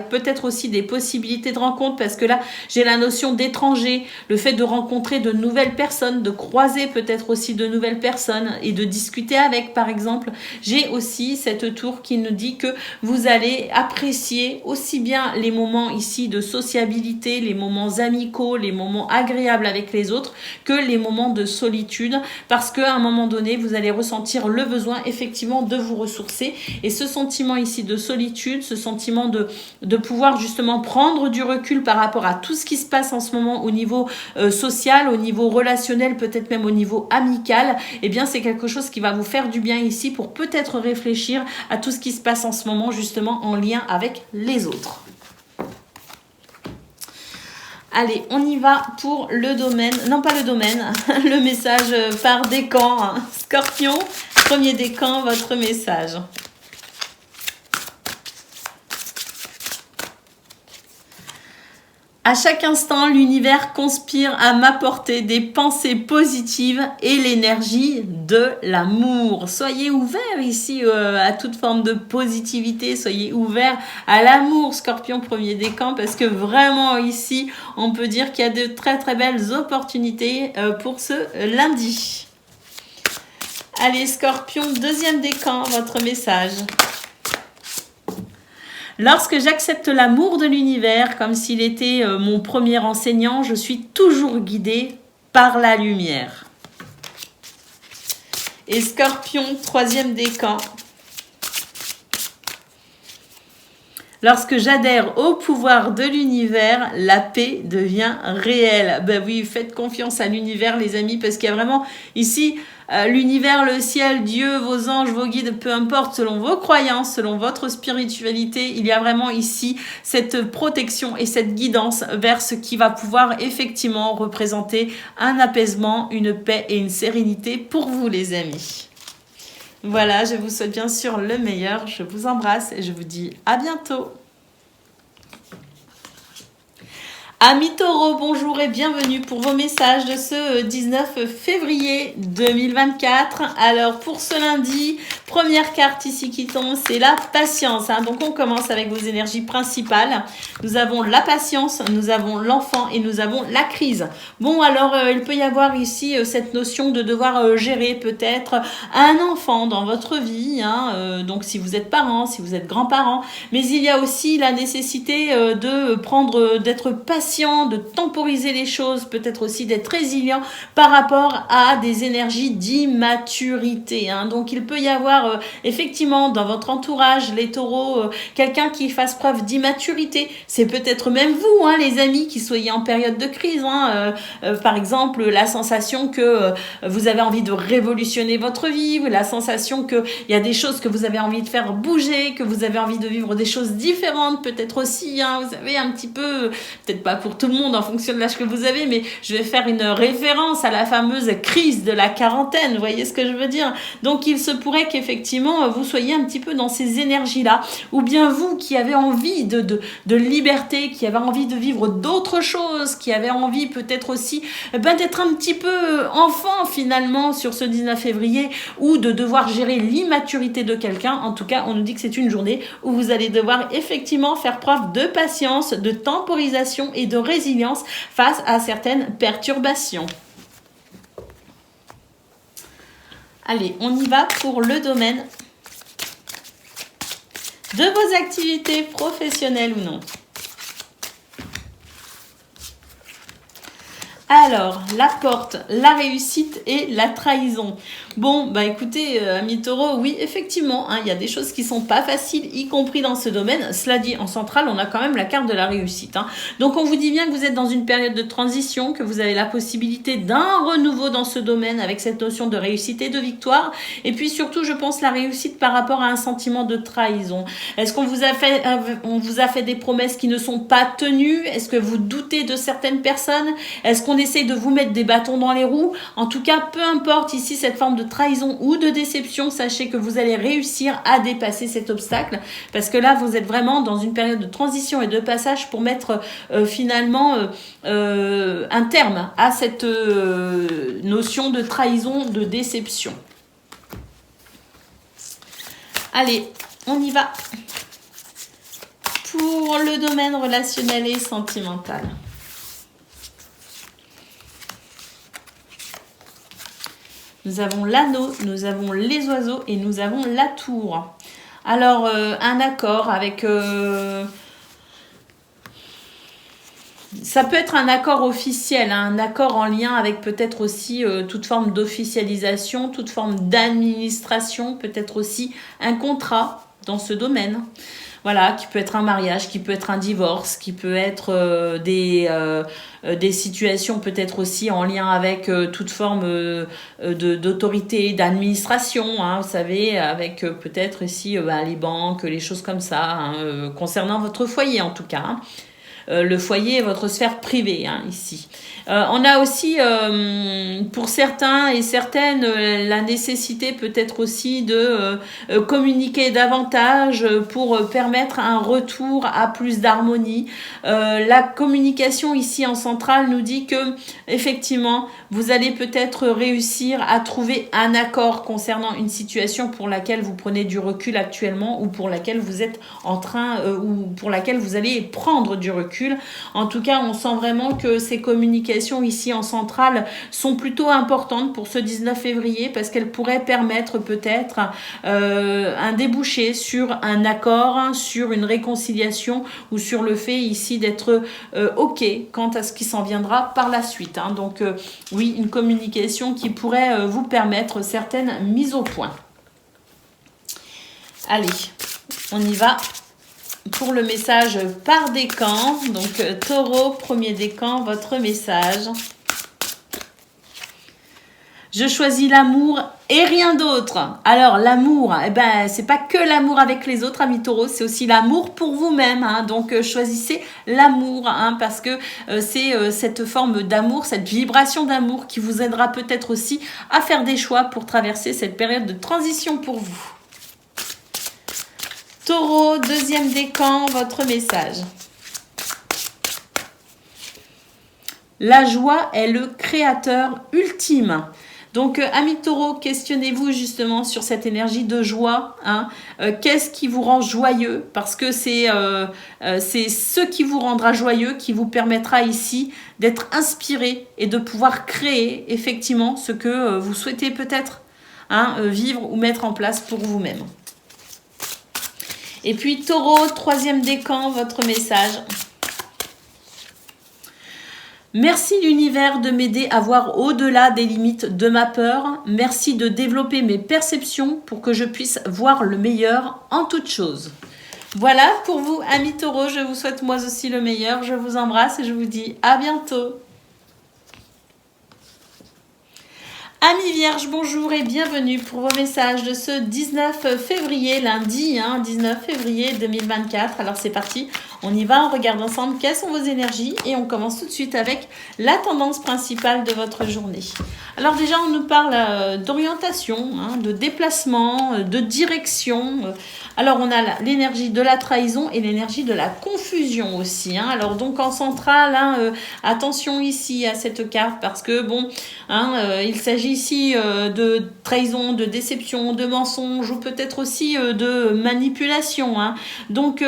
peut-être aussi des possibilités de rencontre, parce que là j'ai la notion d'étranger, le fait de rencontrer de nouvelles personnes, de croiser peut-être aussi de nouvelles personnes et de discuter avec, par exemple. J'ai aussi cette tour qui nous dit que vous allez apprécier aussi bien les moments ici de sociabilité, les moments amicaux, les moments agréables avec les autres, que les moments de solitude, parce qu'à un moment donné, vous allez ressentir le besoin effectivement de vous ressourcer. Et ce sentiment ici de solitude, ce sentiment de pouvoir justement prendre du recul par rapport à tout ce qui se passe en ce moment au niveau social, au niveau relationnel, peut-être même au niveau amical, eh bien c'est quelque chose qui va vous faire du bien ici pour peut-être réfléchir à tout ce qui se passe en ce moment justement en lien avec les autres. Allez, on y va pour le domaine, non pas le domaine, le message par décan. Hein. Scorpion, premier décan, votre message. À chaque instant, l'univers conspire à m'apporter des pensées positives et l'énergie de l'amour. Soyez ouverts ici à toute forme de positivité. Soyez ouverts à l'amour, Scorpion, premier décan, parce que vraiment ici, on peut dire qu'il y a de très très belles opportunités pour ce lundi. Allez, Scorpion, deuxième décan, votre message. Lorsque j'accepte l'amour de l'univers comme s'il était mon premier enseignant, je suis toujours guidée par la lumière. Et Scorpion, troisième décan. Lorsque j'adhère au pouvoir de l'univers, la paix devient réelle. Ben oui, faites confiance à l'univers, les amis, parce qu'il y a vraiment ici l'univers, le ciel, Dieu, vos anges, vos guides, peu importe, selon vos croyances, selon votre spiritualité, il y a vraiment ici cette protection et cette guidance vers ce qui va pouvoir effectivement représenter un apaisement, une paix et une sérénité pour vous, les amis. Voilà, je vous souhaite bien sûr le meilleur. Je vous embrasse et je vous dis à bientôt. Amis Taureaux, bonjour et bienvenue pour vos messages de ce 19 février 2024. Alors pour ce lundi, première carte ici qui tombe, c'est la patience. Hein. Donc on commence avec vos énergies principales. Nous avons la patience, nous avons l'enfant et nous avons la crise. Bon alors il peut y avoir ici cette notion de devoir gérer peut-être un enfant dans votre vie. Hein. Donc si vous êtes parent, si vous êtes grand-parent. Mais il y a aussi la nécessité d'être patient, de temporiser les choses, peut-être aussi d'être résilient par rapport à des énergies d'immaturité. Hein. Donc il peut y avoir effectivement dans votre entourage, les taureaux, quelqu'un qui fasse preuve d'immaturité. C'est peut-être même vous, hein, les amis, qui soyez en période de crise. Hein. Par exemple, la sensation que vous avez envie de révolutionner votre vie, la sensation qu'il y a des choses que vous avez envie de faire bouger, que vous avez envie de vivre des choses différentes, peut-être aussi, hein, vous savez, un petit peu, peut-être pas pour tout le monde en fonction de l'âge que vous avez, mais je vais faire une référence à la fameuse crise de la quarantaine, vous voyez ce que je veux dire? Donc il se pourrait qu'effectivement qu'effectivement, vous soyez un petit peu dans ces énergies-là. Ou bien vous qui avez envie de liberté, qui avez envie de vivre d'autres choses, qui avez envie peut-être aussi d'être un petit peu enfant finalement sur ce 19 février ou de devoir gérer l'immaturité de quelqu'un. En tout cas, on nous dit que c'est une journée où vous allez devoir effectivement faire preuve de patience, de temporisation et de résilience face à certaines perturbations. Allez, on y va pour le domaine de vos activités professionnelles ou non. Alors, la porte, la réussite et la trahison. Bon, bah écoutez, amis taureaux, oui, effectivement, il y a des choses qui sont pas faciles, y compris dans ce domaine. Cela dit, en centrale, on a quand même la carte de la réussite. Donc, on vous dit bien que vous êtes dans une période de transition, que vous avez la possibilité d'un renouveau dans ce domaine avec cette notion de réussite et de victoire. Et puis surtout, je pense la réussite par rapport à un sentiment de trahison. Est-ce qu'on vous a fait des promesses qui ne sont pas tenues? Est-ce que vous doutez de certaines personnes? Est-ce qu'on essaye de vous mettre des bâtons dans les roues? En tout cas, peu importe ici cette forme de trahison ou de déception, sachez que vous allez réussir à dépasser cet obstacle parce que là, vous êtes vraiment dans une période de transition et de passage pour mettre finalement un terme à cette notion de trahison, de déception. Allez, on y va pour le domaine relationnel et sentimental. Nous avons l'anneau, nous avons les oiseaux et nous avons la tour. Alors, un accord avec... ça peut être un accord officiel, un accord en lien avec peut-être aussi toute forme d'officialisation, toute forme d'administration, peut-être aussi un contrat dans ce domaine. Voilà, qui peut être un mariage, qui peut être un divorce, qui peut être des situations peut-être aussi en lien avec toute forme d'autorité, d'administration, vous savez, avec peut-être ici les banques, les choses comme ça, concernant votre foyer en tout cas. Le foyer est votre sphère privée ici. On a aussi, pour certains et certaines, la nécessité peut-être aussi de communiquer davantage pour permettre un retour à plus d'harmonie. La communication ici en centrale nous dit que, effectivement, vous allez peut-être réussir à trouver un accord concernant une situation pour laquelle vous prenez du recul actuellement ou pour laquelle vous êtes en train ou pour laquelle vous allez prendre du recul. En tout cas, on sent vraiment que ces communications ici en centrale sont plutôt importantes pour ce 19 février parce qu'elles pourraient permettre peut-être un débouché sur un accord, sur une réconciliation ou sur le fait ici d'être OK quant à ce qui s'en viendra par la suite. Donc oui, une communication qui pourrait vous permettre certaines mises au point. Allez, on y va pour le message par décan. Donc taureau, premier décan, votre message. Je choisis l'amour et rien d'autre. Alors l'amour, c'est pas que l'amour avec les autres, amis taureaux, c'est aussi l'amour pour vous-même. Donc choisissez l'amour parce que c'est cette forme d'amour, cette vibration d'amour qui vous aidera peut-être aussi à faire des choix pour traverser cette période de transition pour vous. Taureau, deuxième décan, votre message. La joie est le créateur ultime. Donc, amis taureaux, questionnez-vous justement sur cette énergie de joie. Qu'est-ce qui vous rend joyeux? Parce que c'est ce qui vous rendra joyeux qui vous permettra ici d'être inspiré et de pouvoir créer effectivement ce que vous souhaitez peut-être vivre ou mettre en place pour vous-même. Et puis taureau, troisième décan, votre message. Merci l'univers de m'aider à voir au-delà des limites de ma peur. Merci de développer mes perceptions pour que je puisse voir le meilleur en toute chose. Voilà pour vous, amis taureaux. Je vous souhaite moi aussi le meilleur. Je vous embrasse et je vous dis à bientôt. Amis Vierges, bonjour et bienvenue pour vos messages de ce 19 février, lundi, 19 février 2024. Alors c'est parti, On y va, on regarde ensemble quelles sont vos énergies et on commence tout de suite avec la tendance principale de votre journée. Alors déjà, on nous parle d'orientation, hein, de déplacement, de direction. Alors, on a l'énergie de la trahison et l'énergie de la confusion aussi. Hein. Alors, donc, en centrale, hein, attention ici à cette carte parce que, bon, hein, il s'agit ici de trahison, de déception, de mensonge ou peut-être aussi de manipulation. Hein. Donc,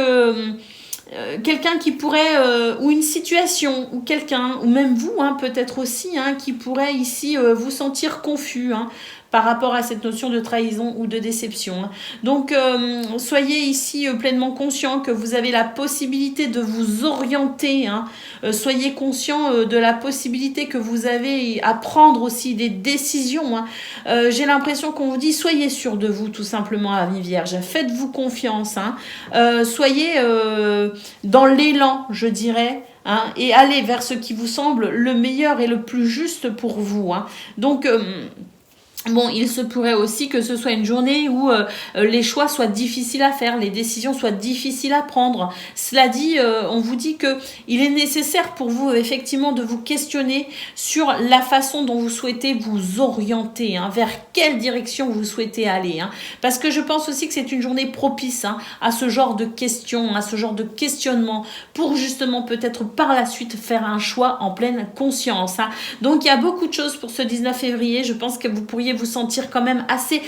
quelqu'un qui pourrait, ou une situation, ou quelqu'un, ou même vous, hein, peut-être aussi, hein, qui pourrait ici vous sentir confus, hein, par rapport à cette notion de trahison ou de déception. Hein. Donc, soyez ici pleinement conscient que vous avez la possibilité de vous orienter. Hein. Soyez conscient de la possibilité que vous avez à prendre aussi des décisions. Hein. J'ai l'impression qu'on vous dit, soyez sûr de vous tout simplement, Amis Vierge. Faites-vous confiance. Hein. Soyez dans l'élan, je dirais. Hein, et allez vers ce qui vous semble le meilleur et le plus juste pour vous. Hein. Donc, bon, il se pourrait aussi que ce soit une journée où les choix soient difficiles à faire, les décisions soient difficiles à prendre. Cela dit, on vous dit que il est nécessaire pour vous effectivement de vous questionner sur la façon dont vous souhaitez vous orienter, hein, vers quelle direction vous souhaitez aller. Hein, parce que je pense aussi que c'est une journée propice, hein, à ce genre de questions, à ce genre de questionnement, pour justement peut-être par la suite faire un choix en pleine conscience. Hein. Donc il y a beaucoup de choses pour ce 19 février. Je pense que vous pourriez vous sentir quand même assez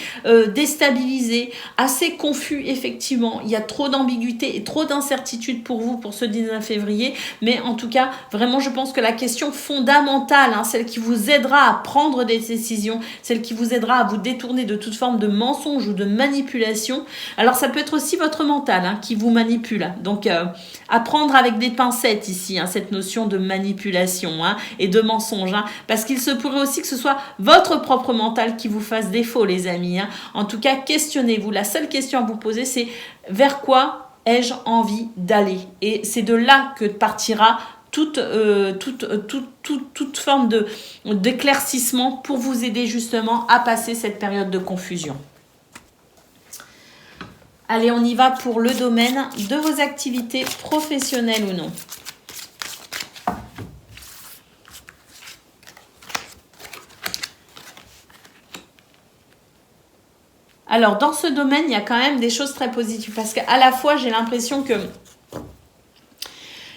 déstabilisé, assez confus effectivement. Il y a trop d'ambiguïté et trop d'incertitude pour vous pour ce 19 février. Mais en tout cas, vraiment, je pense que la question fondamentale, hein, celle qui vous aidera à prendre des décisions, celle qui vous aidera à vous détourner de toute forme de mensonge ou de manipulation. Alors, ça peut être aussi votre mental, hein, qui vous manipule. Donc, à prendre avec des pincettes ici, hein, cette notion de manipulation, hein, et de mensonge. Hein, parce qu'il se pourrait aussi que ce soit votre propre mental qui vous fasse défaut, les amis. Hein. En tout cas, questionnez-vous. La seule question à vous poser, c'est vers quoi ai-je envie d'aller? Et c'est de là que partira toute forme d'éclaircissement pour vous aider justement à passer cette période de confusion. Allez, on y va pour le domaine de vos activités professionnelles ou non. Alors, dans ce domaine, il y a quand même des choses très positives. Parce qu'à la fois, j'ai l'impression que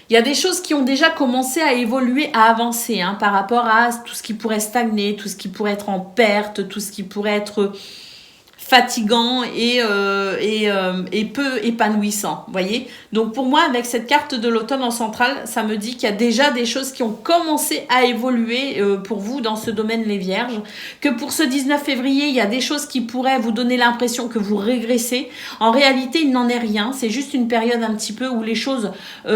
il y a des choses qui ont déjà commencé à évoluer, à avancer, hein, par rapport à tout ce qui pourrait stagner, tout ce qui pourrait être en perte, tout ce qui pourrait être fatigant et peu épanouissant, voyez. Donc pour moi, avec cette carte de l'automne en centrale, ça me dit qu'il y a déjà des choses qui ont commencé à évoluer pour vous dans ce domaine, les Vierges. Que pour ce 19 février, il y a des choses qui pourraient vous donner l'impression que vous régressez. En réalité, il n'en est rien. C'est juste une période un petit peu où les choses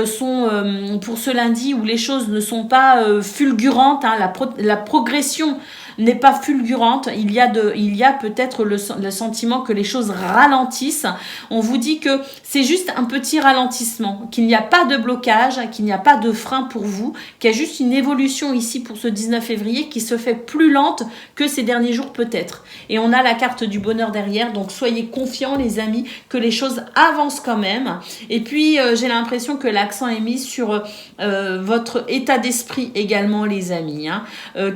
sont, pour ce lundi, où les choses ne sont pas fulgurantes. Hein, la progression n'est pas fulgurante, il y a peut-être le sentiment que les choses ralentissent. On vous dit que c'est juste un petit ralentissement, qu'il n'y a pas de blocage, qu'il n'y a pas de frein pour vous, qu'il y a juste une évolution ici pour ce 19 février qui se fait plus lente que ces derniers jours peut-être. Et on a la carte du bonheur derrière, donc soyez confiants les amis que les choses avancent quand même. Et puis j'ai l'impression que l'accent est mis sur votre état d'esprit également les amis. Hein.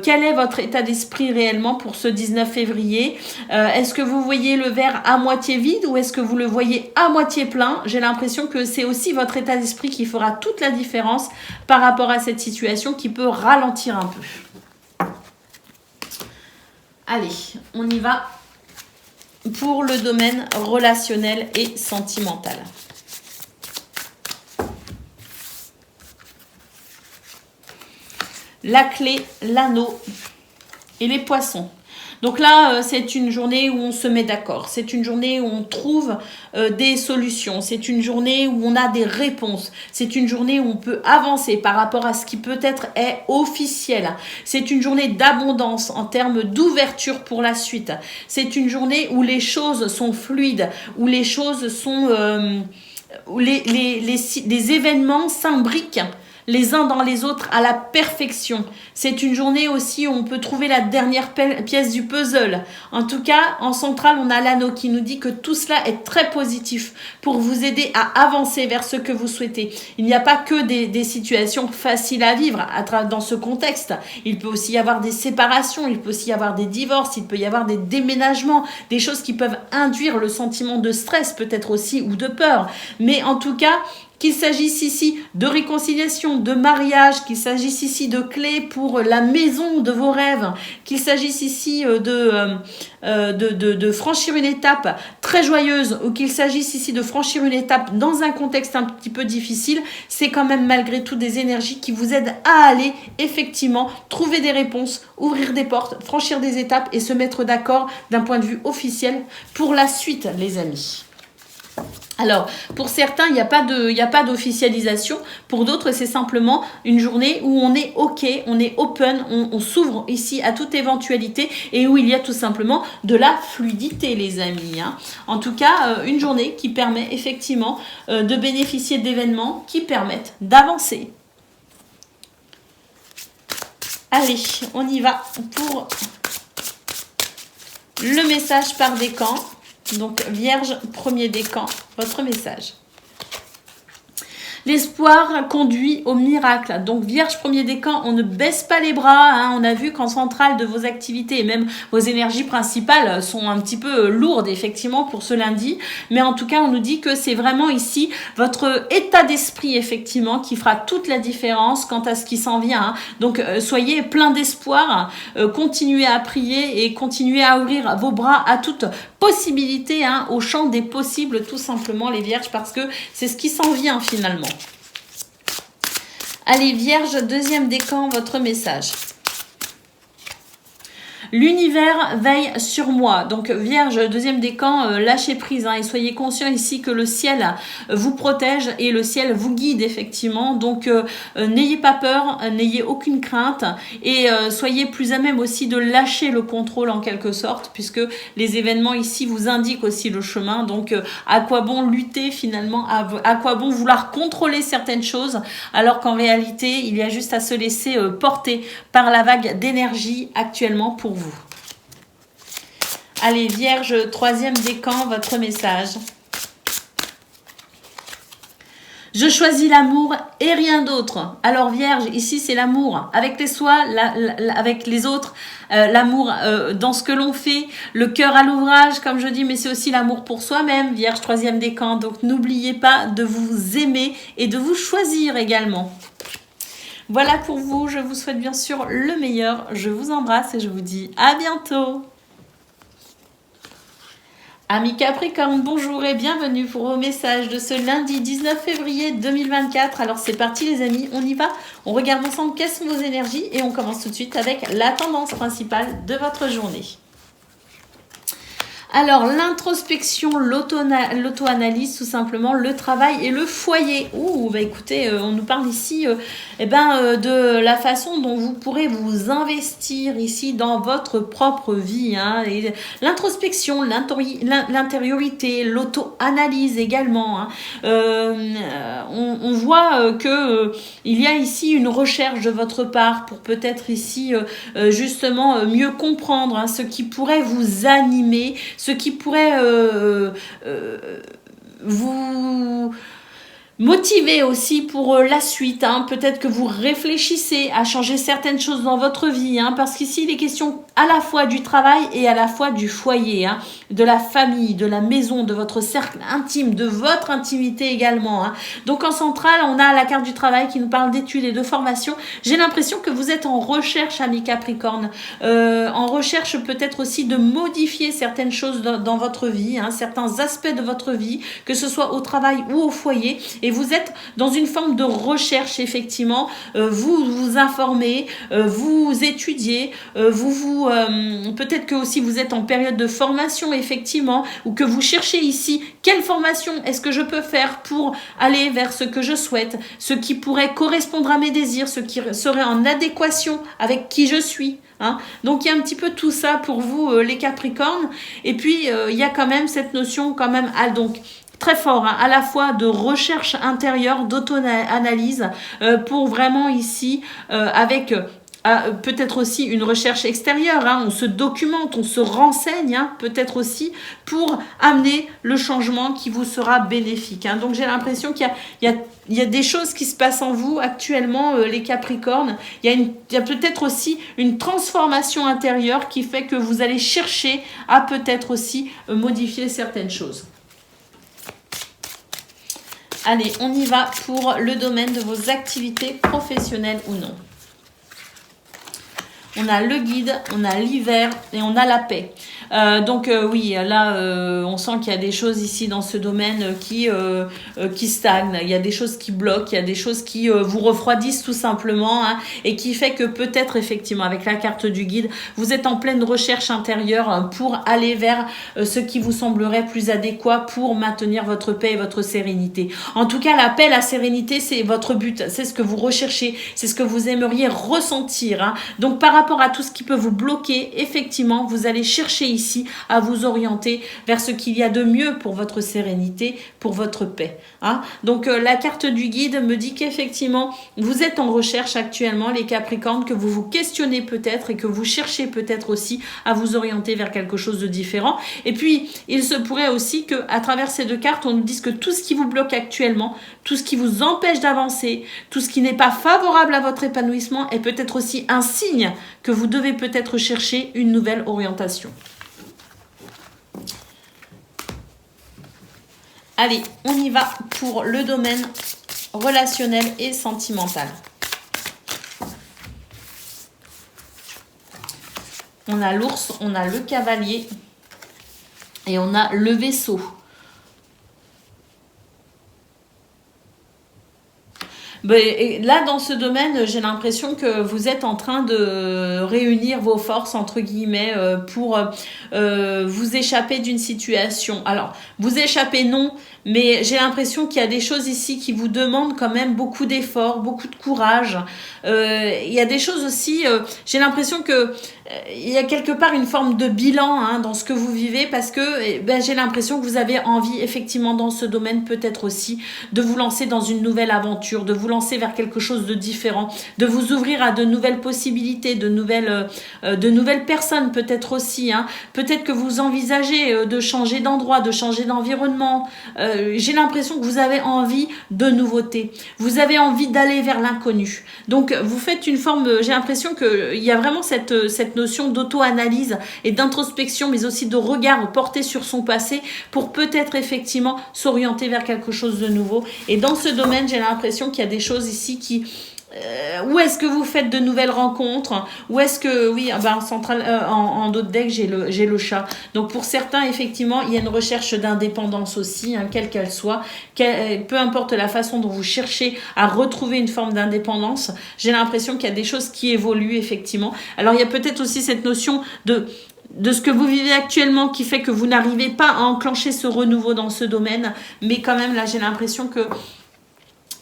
Quel est votre état d'esprit réellement pour ce 19 février? Est-ce que vous voyez le verre à moitié vide ou est-ce que vous le voyez à moitié plein? J'ai l'impression que c'est aussi votre état d'esprit qui fera toute la différence par rapport à cette situation qui peut ralentir un peu. Allez, on y va pour le domaine relationnel et sentimental. La clé, l'anneau et les poissons. Donc là, c'est une journée où on se met d'accord. C'est une journée où on trouve des solutions. C'est une journée où on a des réponses. C'est une journée où on peut avancer par rapport à ce qui peut-être est officiel. C'est une journée d'abondance en termes d'ouverture pour la suite. C'est une journée où les choses sont fluides, où les choses sont... où les événements s'imbriquent les uns dans les autres à la perfection. C'est une journée aussi où on peut trouver la dernière pièce du puzzle. En tout cas, en centrale, on a l'anneau qui nous dit que tout cela est très positif pour vous aider à avancer vers ce que vous souhaitez. Il n'y a pas que des situations faciles à vivre dans ce contexte. Il peut aussi y avoir des séparations, il peut aussi y avoir des divorces, il peut y avoir des déménagements, des choses qui peuvent induire le sentiment de stress peut-être aussi ou de peur. Mais en tout cas, qu'il s'agisse ici de réconciliation, de mariage, qu'il s'agisse ici de clés pour la maison de vos rêves, qu'il s'agisse ici de franchir une étape très joyeuse ou qu'il s'agisse ici de franchir une étape dans un contexte un petit peu difficile, c'est quand même malgré tout des énergies qui vous aident à aller effectivement trouver des réponses, ouvrir des portes, franchir des étapes et se mettre d'accord d'un point de vue officiel pour la suite, les amis. Alors, pour certains, il n'y a pas d'officialisation. Pour d'autres, c'est simplement une journée où on est OK, on est open, on s'ouvre ici à toute éventualité et où il y a tout simplement de la fluidité, les amis. Hein. En tout cas, une journée qui permet effectivement de bénéficier d'événements qui permettent d'avancer. Allez, on y va pour le message par décan. Donc, Vierge, premier décan, votre message. L'espoir conduit au miracle. Donc, Vierge, premier décan, on ne baisse pas les bras. Hein. On a vu qu'en centrale de vos activités et même vos énergies principales sont un petit peu lourdes, effectivement, pour ce lundi. Mais en tout cas, on nous dit que c'est vraiment ici votre état d'esprit, effectivement, qui fera toute la différence quant à ce qui s'en vient. Hein. Donc, soyez plein d'espoir. Continuez à prier et continuez à ouvrir vos bras à toute possibilité, hein, au champ des possibles, tout simplement, les Vierges, parce que c'est ce qui s'en vient, finalement. Allez, Vierge, deuxième décan, votre message. L'univers veille sur moi. Donc, Vierge, deuxième décan, lâchez prise. Hein, et soyez conscient ici que le ciel vous protège et le ciel vous guide, effectivement. Donc, n'ayez pas peur, n'ayez aucune crainte. Et soyez plus à même aussi de lâcher le contrôle, en quelque sorte, puisque les événements ici vous indiquent aussi le chemin. Donc, à quoi bon lutter, finalement, à quoi bon vouloir contrôler certaines choses, alors qu'en réalité, il y a juste à se laisser porter par la vague d'énergie actuellement pour vous. Allez, Vierge, troisième décan, votre message. Je choisis l'amour et rien d'autre. Alors Vierge, ici c'est l'amour avec les soi, avec les autres, l'amour dans ce que l'on fait, le cœur à l'ouvrage comme je dis, mais c'est aussi l'amour pour soi-même, Vierge, troisième décan. Donc n'oubliez pas de vous aimer et de vous choisir également. Voilà pour vous, je vous souhaite bien sûr le meilleur, je vous embrasse et je vous dis à bientôt. Amis Capricorne, bonjour et bienvenue pour vos messages de ce lundi 19 février 2024. Alors c'est parti les amis, on y va. On regarde ensemble quelles sont vos énergies et on commence tout de suite avec la tendance principale de votre journée. Alors, l'introspection, l'auto-analyse, tout simplement, le travail et le foyer. Ouh, bah écoutez, on nous parle ici de la façon dont vous pourrez vous investir ici dans votre propre vie. Hein, l'introspection, l'intériorité, l'auto-analyse également. Hein. On voit que il y a ici une recherche de votre part pour peut-être ici justement mieux comprendre hein, ce qui pourrait vous animer, ce qui pourrait vous motiver aussi pour la suite. Hein. Peut-être que vous réfléchissez à changer certaines choses dans votre vie, hein, parce qu'ici, il est question à la fois du travail et à la fois du foyer, hein, de la famille, de la maison, de votre cercle intime, de votre intimité également. Hein. Donc, en centrale, on a la carte du travail qui nous parle d'études et de formation. J'ai l'impression que vous êtes en recherche, amis Capricorne, en recherche peut-être aussi de modifier certaines choses dans votre vie, hein, certains aspects de votre vie, que ce soit au travail ou au foyer. Et vous êtes dans une forme de recherche, effectivement. Vous vous informez, vous étudiez, peut-être que aussi vous êtes en période de formation, effectivement, ou que vous cherchez ici quelle formation est-ce que je peux faire pour aller vers ce que je souhaite, ce qui pourrait correspondre à mes désirs, ce qui serait en adéquation avec qui je suis. Hein. Donc il y a un petit peu tout ça pour vous les Capricornes et puis il y a quand même cette notion quand même donc très fort, hein, à la fois de recherche intérieure, d'auto-analyse, pour vraiment ici, avec peut-être aussi une recherche extérieure, hein, on se documente, on se renseigne, hein, peut-être aussi pour amener le changement qui vous sera bénéfique. Hein. Donc j'ai l'impression qu'il y a des choses qui se passent en vous actuellement, les Capricornes. Il y a peut-être aussi une transformation intérieure qui fait que vous allez chercher à peut-être aussi modifier certaines choses. Allez, on y va pour le domaine de vos activités professionnelles ou non. On a le guide, on a l'hiver et on a la paix. Donc oui, là, on sent qu'il y a des choses ici dans ce domaine qui stagnent. Il y a des choses qui bloquent, il y a des choses qui vous refroidissent tout simplement, hein, et qui fait que peut-être effectivement avec la carte du guide, vous êtes en pleine recherche intérieure pour aller vers ce qui vous semblerait plus adéquat pour maintenir votre paix et votre sérénité. En tout cas, la paix, la sérénité, c'est votre but, c'est ce que vous recherchez, c'est ce que vous aimeriez ressentir. Hein. Donc par rapport à tout ce qui peut vous bloquer, effectivement, vous allez chercher ici à vous orienter vers ce qu'il y a de mieux pour votre sérénité, pour votre paix. Hein. Donc la carte du guide me dit qu'effectivement, vous êtes en recherche actuellement, les Capricornes, que vous vous questionnez peut-être et que vous cherchez peut-être aussi à vous orienter vers quelque chose de différent. Et puis, il se pourrait aussi qu'à travers ces deux cartes, on nous dise que tout ce qui vous bloque actuellement, tout ce qui vous empêche d'avancer, tout ce qui n'est pas favorable à votre épanouissement est peut-être aussi un signe que vous devez peut-être chercher une nouvelle orientation. Allez, on y va pour le domaine relationnel et sentimental. On a l'ours, on a le cavalier et on a le vaisseau. Là, dans ce domaine, j'ai l'impression que vous êtes en train de réunir vos forces, entre guillemets, pour vous échapper d'une situation. Alors, vous échapper, non, mais j'ai l'impression qu'il y a des choses ici qui vous demandent quand même beaucoup d'efforts, beaucoup de courage. Il y a des choses aussi, j'ai l'impression que il y a quelque part une forme de bilan, hein, dans ce que vous vivez, parce que j'ai l'impression que vous avez envie, effectivement, dans ce domaine, peut-être aussi, de vous lancer dans une nouvelle aventure, de vous lancer vers quelque chose de différent, de vous ouvrir à de nouvelles possibilités, de nouvelles personnes, peut-être aussi. Hein. Peut-être que vous envisagez de changer d'endroit, de changer d'environnement. J'ai l'impression que vous avez envie de nouveautés. Vous avez envie d'aller vers l'inconnu. Donc, vous faites une forme, j'ai l'impression qu'il y a vraiment cette notion d'auto-analyse et d'introspection, mais aussi de regard porté sur son passé pour peut-être effectivement s'orienter vers quelque chose de nouveau. Et dans ce domaine, j'ai l'impression qu'il y a des choses ici qui... où est-ce que vous faites de nouvelles rencontres? Où est-ce que... Oui, en d'autres decks, j'ai le chat. Donc pour certains, effectivement, il y a une recherche d'indépendance aussi, hein, quelle qu'elle soit. Peu importe la façon dont vous cherchez à retrouver une forme d'indépendance, j'ai l'impression qu'il y a des choses qui évoluent, effectivement. Alors il y a peut-être aussi cette notion de ce que vous vivez actuellement qui fait que vous n'arrivez pas à enclencher ce renouveau dans ce domaine. Mais quand même, là, j'ai l'impression que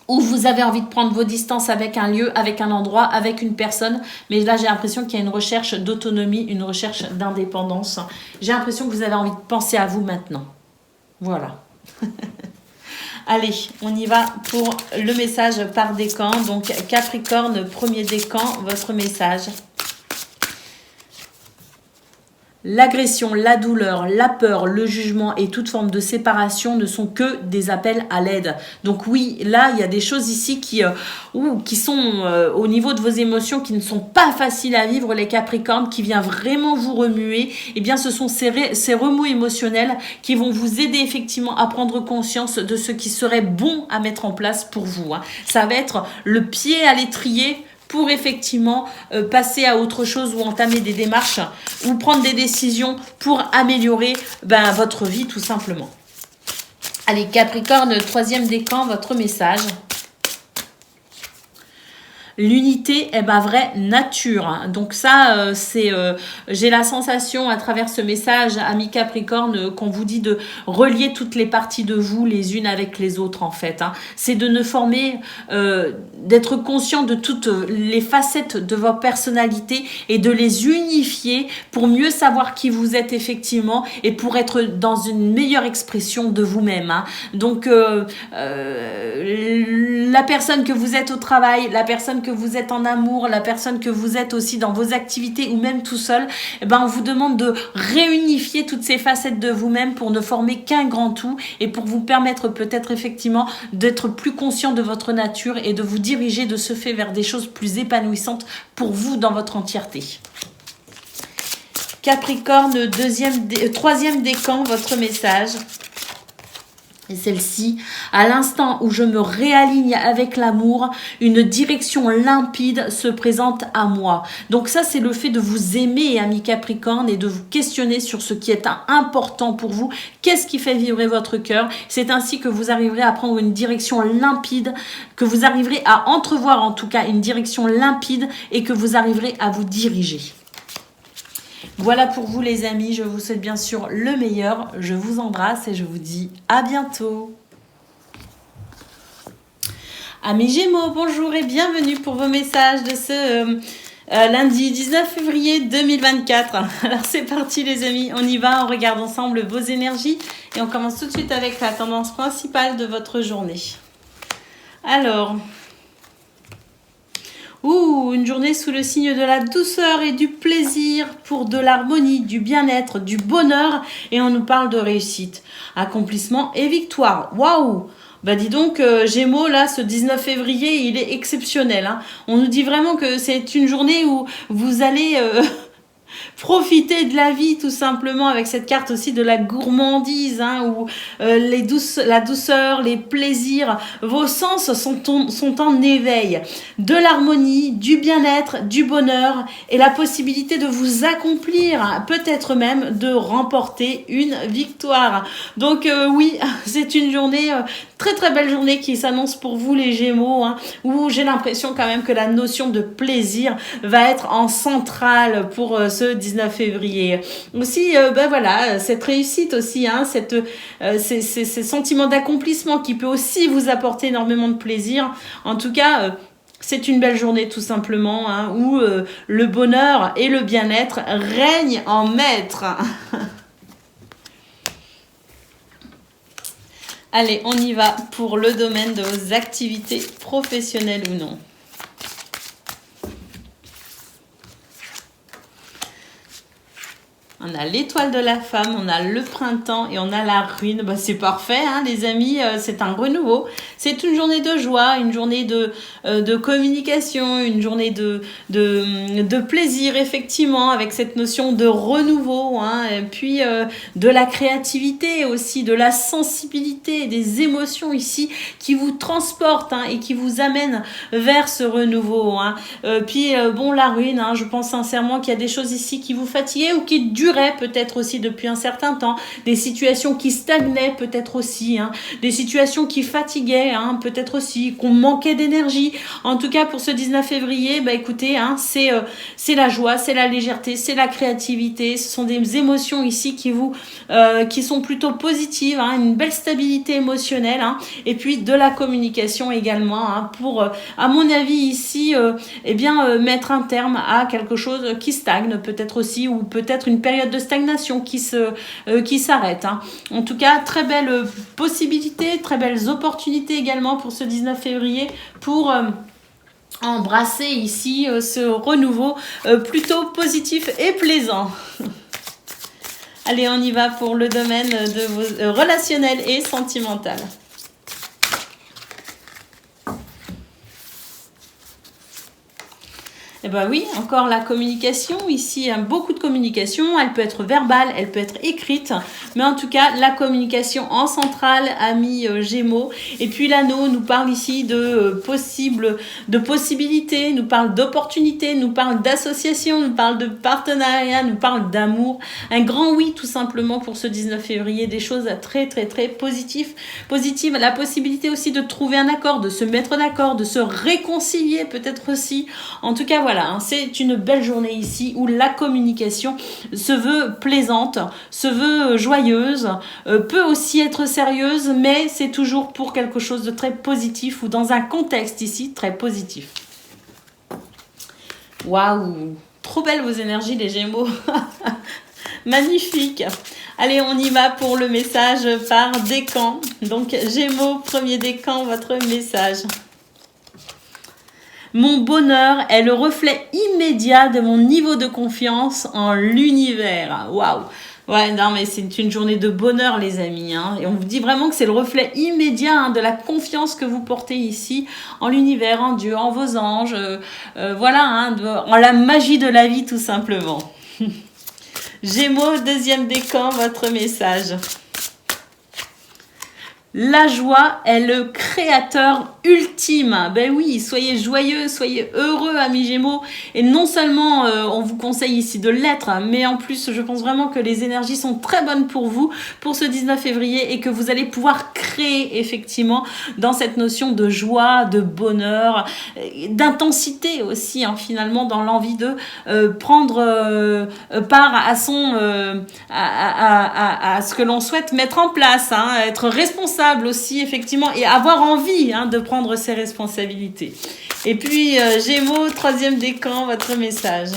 où vous avez envie de prendre vos distances avec un lieu, avec un endroit, avec une personne. Mais là, j'ai l'impression qu'il y a une recherche d'autonomie, une recherche d'indépendance. J'ai l'impression que vous avez envie de penser à vous maintenant. Voilà. Allez, on y va pour le message par décan. Donc, Capricorne, premier décan, votre message. L'agression, la douleur, la peur, le jugement et toute forme de séparation ne sont que des appels à l'aide. Donc oui, là, il y a des choses ici qui sont au niveau de vos émotions qui ne sont pas faciles à vivre, les Capricornes, qui viennent vraiment vous remuer. Eh bien, ce sont ces remous émotionnels qui vont vous aider effectivement à prendre conscience de ce qui serait bon à mettre en place pour vous. Hein. Ça va être le pied à l'étrier pour effectivement passer à autre chose ou entamer des démarches ou prendre des décisions pour améliorer votre vie tout simplement. Allez, Capricorne, troisième décan, votre message. l'unité est ma vraie nature. Donc ça, j'ai la sensation à travers ce message, amis Capricorne, qu'on vous dit de relier toutes les parties de vous les unes avec les autres en fait. C'est de ne former, d'être conscient de toutes les facettes de votre personnalité et de les unifier pour mieux savoir qui vous êtes effectivement et pour être dans une meilleure expression de vous-même. Donc la personne que vous êtes au travail, la personne que vous êtes en amour, la personne que vous êtes aussi dans vos activités ou même tout seul, on vous demande de réunifier toutes ces facettes de vous-même pour ne former qu'un grand tout et pour vous permettre peut-être effectivement d'être plus conscient de votre nature et de vous diriger de ce fait vers des choses plus épanouissantes pour vous dans votre entièreté. Capricorne, troisième décan, votre message. Et celle-ci, à l'instant où je me réaligne avec l'amour, une direction limpide se présente à moi. Donc ça, c'est le fait de vous aimer, amis Capricorne, et de vous questionner sur ce qui est important pour vous. Qu'est-ce qui fait vibrer votre cœur? C'est ainsi que vous arriverez à prendre une direction limpide, que vous arriverez à entrevoir en tout cas une direction limpide et que vous arriverez à vous diriger. Voilà pour vous les amis, je vous souhaite bien sûr le meilleur, je vous embrasse et je vous dis à bientôt. Amis Gémeaux, bonjour et bienvenue pour vos messages de ce lundi 19 février 2024. Alors c'est parti les amis, on y va, on regarde ensemble vos énergies et on commence tout de suite avec la tendance principale de votre journée. Alors... une journée sous le signe de la douceur et du plaisir pour de l'harmonie, du bien-être, du bonheur. Et on nous parle de réussite, accomplissement et victoire. Waouh! Dis donc, Gémeaux, là, ce 19 février, il est exceptionnel. On nous dit vraiment que c'est une journée où vous allez... profitez de la vie tout simplement avec cette carte aussi de la gourmandise où la douceur, les plaisirs, vos sens sont en éveil. De l'harmonie, du bien-être, du bonheur et la possibilité de vous accomplir, peut-être même de remporter une victoire. Donc oui, c'est une journée... très très belle journée qui s'annonce pour vous les Gémeaux, où j'ai l'impression quand même que la notion de plaisir va être en centrale pour ce 19 février. Aussi, voilà, cette réussite aussi, ces sentiments d'accomplissement qui peut aussi vous apporter énormément de plaisir. En tout cas... c'est une belle journée tout simplement, où le bonheur et le bien-être règnent en maître. Allez, on y va pour le domaine de vos activités professionnelles ou non. On a l'étoile de la femme, on a le printemps et on a la ruine. C'est parfait, les amis, c'est un renouveau. C'est une journée de joie, une journée de communication, une journée de plaisir, effectivement, avec cette notion de renouveau. Et puis, de la créativité aussi, de la sensibilité, des émotions ici qui vous transportent et qui vous amènent vers ce renouveau. Puis, la ruine, je pense sincèrement qu'il y a des choses ici qui vous fatiguaient ou qui durent peut-être aussi depuis un certain temps, des situations qui stagnaient peut-être aussi, des situations qui fatiguaient peut-être aussi, qu'on manquait d'énergie. En tout cas pour ce 19 février, écoutez, c'est la joie, c'est la légèreté, c'est la créativité, ce sont des émotions ici qui sont plutôt positives, une belle stabilité émotionnelle, et puis de la communication également, pour, à mon avis ici, mettre un terme à quelque chose qui stagne peut-être aussi, ou peut-être une période de stagnation qui s'arrête. En tout cas, très belle possibilité, très belles opportunités également pour ce 19 février pour embrasser ici ce renouveau plutôt positif et plaisant. Allez, on y va pour le domaine de vos relationnel et sentimental. Eh bien oui, encore la communication. Ici, beaucoup de communication. Elle peut être verbale, elle peut être écrite. Mais en tout cas, la communication en centrale, amis Gémeaux. Et puis l'anneau nous parle ici de possibilités, nous parle d'opportunités, nous parle d'association, nous parle de partenariat, nous parle d'amour. Un grand oui tout simplement pour ce 19 février, des choses très très très positives. La possibilité aussi de trouver un accord, de se mettre d'accord, de se réconcilier peut-être aussi. En tout cas voilà, hein, c'est une belle journée ici où la communication se veut plaisante, se veut joyeuse, peut aussi être sérieuse, mais c'est toujours pour quelque chose de très positif ou dans un contexte ici très positif. Waouh, trop belles vos énergies les Gémeaux. Magnifique. Allez, on y va pour le message par décan. Donc Gémeaux, premier décan, votre message. Mon bonheur est le reflet immédiat de mon niveau de confiance en l'univers. Waouh. Ouais, non, mais c'est une journée de bonheur, les amis. Hein. Et on vous dit vraiment que c'est le reflet immédiat de la confiance que vous portez ici en l'univers, en Dieu, en vos anges. Voilà, en la magie de la vie, tout simplement. Gémeaux, deuxième décan, votre message. La joie est le créateur ultime. Ben oui, soyez joyeux, soyez heureux, amis Gémeaux. Et non seulement on vous conseille ici de l'être, mais en plus, je pense vraiment que les énergies sont très bonnes pour vous, pour ce 19 février, et que vous allez pouvoir créer effectivement dans cette notion de joie, de bonheur, d'intensité aussi, hein, finalement, dans l'envie de prendre part à à ce que l'on souhaite mettre en place, hein, être responsable aussi effectivement et avoir envie de prendre ses responsabilités. Et puis Gémeaux, troisième décan, votre message.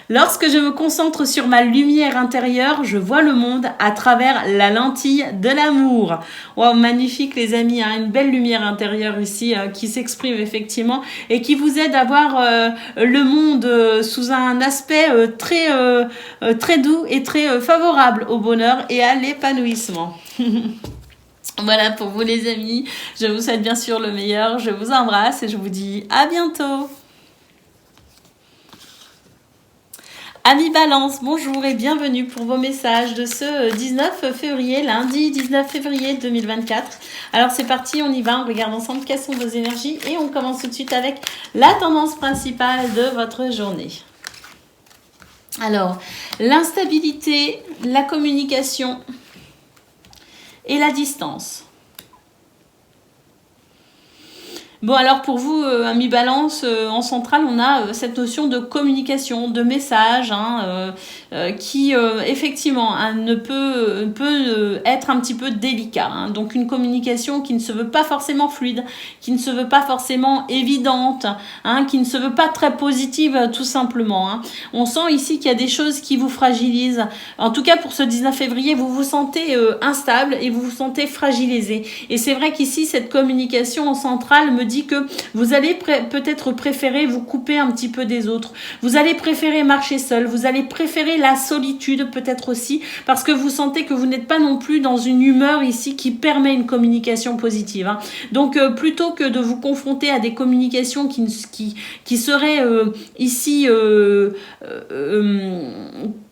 Lorsque je me concentre sur ma lumière intérieure, je vois le monde à travers la lentille de l'amour. Wow, magnifique les amis, hein, une belle lumière intérieure ici qui s'exprime effectivement et qui vous aide à voir le monde sous un aspect très doux et très favorable au bonheur et à l'épanouissement. Voilà pour vous les amis, je vous souhaite bien sûr le meilleur, je vous embrasse et je vous dis à bientôt. Amis Balance, bonjour et bienvenue pour vos messages de ce 19 février, lundi 19 février 2024. Alors c'est parti, on y va, on regarde ensemble quelles sont vos énergies et on commence tout de suite avec la tendance principale de votre journée. Alors, l'instabilité, la communication et la distance. Bon, alors pour vous, amis Balance, en centrale, on a cette notion de communication, de message, qui effectivement peut être un petit peu délicat. Hein. Donc une communication qui ne se veut pas forcément fluide, qui ne se veut pas forcément évidente, qui ne se veut pas très positive tout simplement. Hein. On sent ici qu'il y a des choses qui vous fragilisent. En tout cas, pour ce 19 février, vous vous sentez instable et vous vous sentez fragilisé. Et c'est vrai qu'ici, cette communication en centrale me dit que vous allez peut-être préférer vous couper un petit peu des autres. Vous allez préférer marcher seul. Vous allez préférer la solitude peut-être aussi parce que vous sentez que vous n'êtes pas non plus dans une humeur ici qui permet une communication positive. Hein. Donc plutôt que de vous confronter à des communications qui seraient ici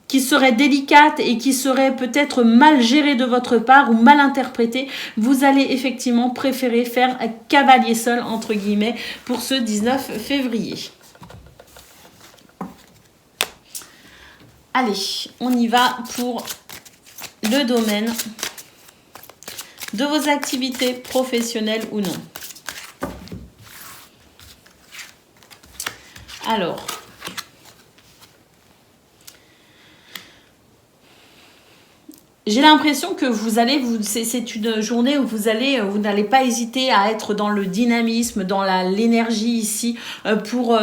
qui serait délicate et qui serait peut-être mal gérée de votre part ou mal interprétée, vous allez effectivement préférer faire cavalier seul, entre guillemets, pour ce 19 février. Allez, on y va pour le domaine de vos activités professionnelles ou non. Alors, j'ai l'impression que c'est une journée où vous n'allez pas hésiter à être dans le dynamisme, dans l'énergie ici, pour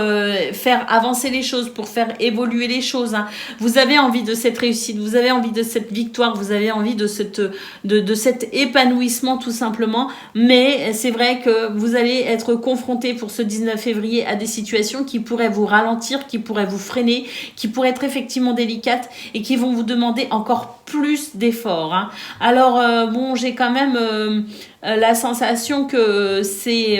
faire avancer les choses, pour faire évoluer les choses. Hein. Vous avez envie de cette réussite, vous avez envie de cette victoire, vous avez envie de cet épanouissement tout simplement. Mais c'est vrai que vous allez être confronté pour ce 19 février à des situations qui pourraient vous ralentir, qui pourraient vous freiner, qui pourraient être effectivement délicates et qui vont vous demander encore plus d'efforts d'efforts. Hein. Alors, bon, j'ai quand même la sensation que c'est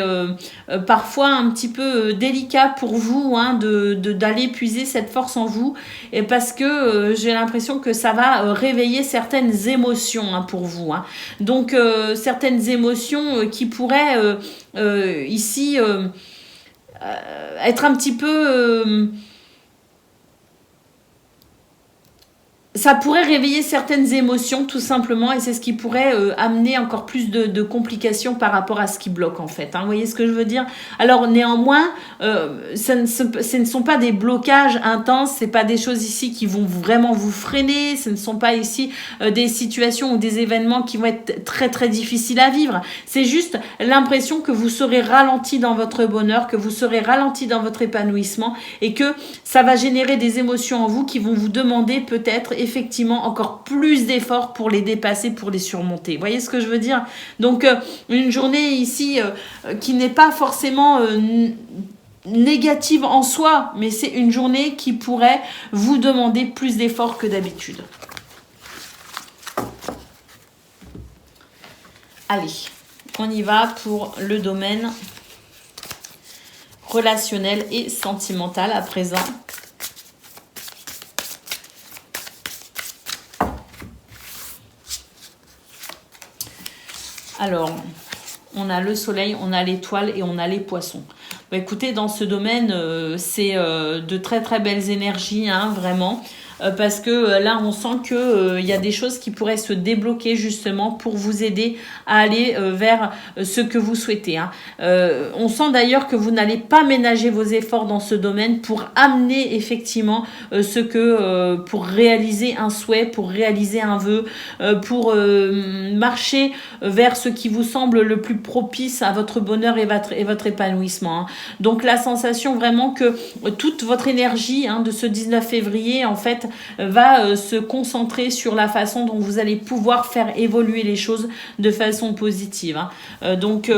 parfois un petit peu délicat pour vous hein, d'aller puiser cette force en vous, et parce que j'ai l'impression que ça va réveiller certaines émotions hein, pour vous. Hein. Donc, certaines émotions qui pourraient ici être un petit peu... ça pourrait réveiller certaines émotions tout simplement, et c'est ce qui pourrait amener encore plus de complications par rapport à ce qui bloque en fait. Hein. Vous voyez ce que je veux dire? Alors néanmoins, ce ne sont pas des blocages intenses, c'est pas des choses ici qui vont vraiment vous freiner, ce ne sont pas ici des situations ou des événements qui vont être très très difficiles à vivre. C'est juste l'impression que vous serez ralenti dans votre bonheur, que vous serez ralenti dans votre épanouissement, et que ça va générer des émotions en vous qui vont vous demander peut-être effectivement encore plus d'efforts pour les dépasser, pour les surmonter. Vous voyez ce que je veux dire? Donc une journée ici qui n'est pas forcément négative en soi, mais c'est une journée qui pourrait vous demander plus d'efforts que d'habitude. Allez, on y va pour le domaine relationnel et sentimental à présent. Alors, on a le soleil, on a l'étoile et on a les poissons. Bah, écoutez, dans ce domaine, c'est de très très belles énergies, hein, vraiment. Parce que là, on sent qu'il y a des choses qui pourraient se débloquer justement pour vous aider à aller vers ce que vous souhaitez. Hein. On sent d'ailleurs que vous n'allez pas ménager vos efforts dans ce domaine pour amener effectivement pour réaliser un souhait, pour réaliser un vœu, pour marcher vers ce qui vous semble le plus propice à votre bonheur et votre épanouissement. Hein. Donc la sensation vraiment que toute votre énergie hein, de ce 19 février, en fait, va se concentrer sur la façon dont vous allez pouvoir faire évoluer les choses de façon positive. Hein. Donc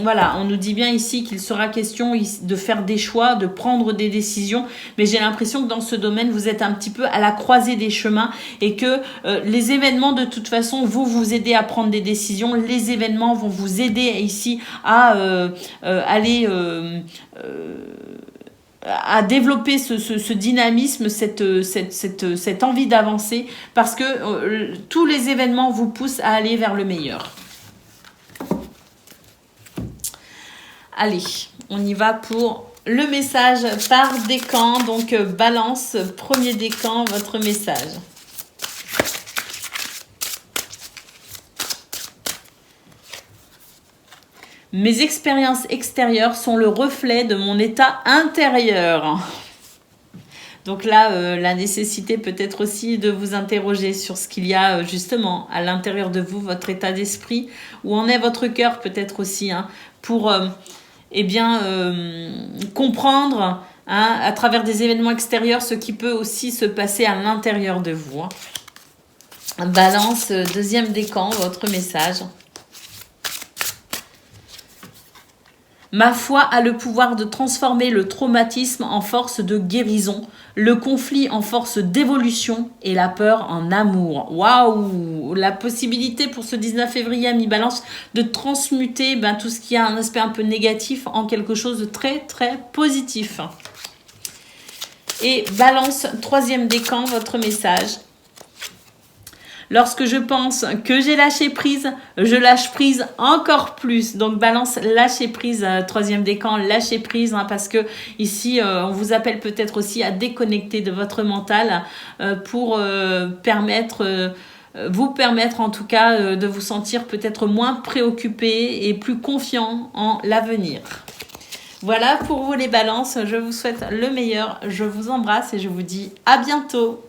voilà, on nous dit bien ici qu'il sera question de faire des choix, de prendre des décisions, mais j'ai l'impression que dans ce domaine, vous êtes un petit peu à la croisée des chemins et que les événements de toute façon vont vous aider à prendre des décisions, les événements vont vous aider ici à aller... à développer ce dynamisme, cette envie d'avancer, parce que tous les événements vous poussent à aller vers le meilleur. Allez, on y va pour le message par décan. Donc, Balance, premier décan, votre message. Mes expériences extérieures sont le reflet de mon état intérieur. Donc là, la nécessité peut-être aussi de vous interroger sur ce qu'il y a justement à l'intérieur de vous, votre état d'esprit, où en est votre cœur peut-être aussi, hein, pour comprendre hein, à travers des événements extérieurs ce qui peut aussi se passer à l'intérieur de vous. Hein. Balance, deuxième décan, votre message. Ma foi a le pouvoir de transformer le traumatisme en force de guérison, le conflit en force d'évolution et la peur en amour. Waouh! La possibilité pour ce 19 février à mi-balance de transmuter tout ce qui a un aspect un peu négatif en quelque chose de très très positif. Et Balance, troisième décan, votre message. Lorsque je pense que j'ai lâché prise, je lâche prise encore plus. Donc, Balance, lâcher prise, troisième décan, lâcher prise, hein, parce que ici, on vous appelle peut-être aussi à déconnecter de votre mental pour vous permettre en tout cas de vous sentir peut-être moins préoccupé et plus confiant en l'avenir. Voilà pour vous les balances, je vous souhaite le meilleur, je vous embrasse et je vous dis à bientôt.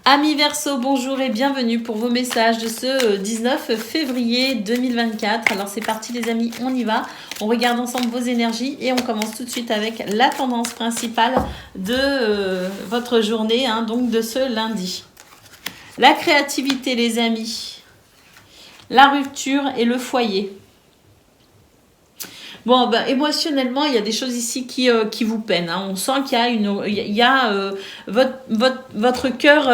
Amis Verseau, bonjour et bienvenue pour vos messages de ce 19 février 2024. Alors c'est parti les amis, on y va. On regarde ensemble vos énergies et on commence tout de suite avec la tendance principale de votre journée, hein, donc de ce lundi. La créativité les amis, la rupture et le foyer. Bon, ben, émotionnellement, il y a des choses ici qui vous peinent. Hein. On sent qu'il y a votre cœur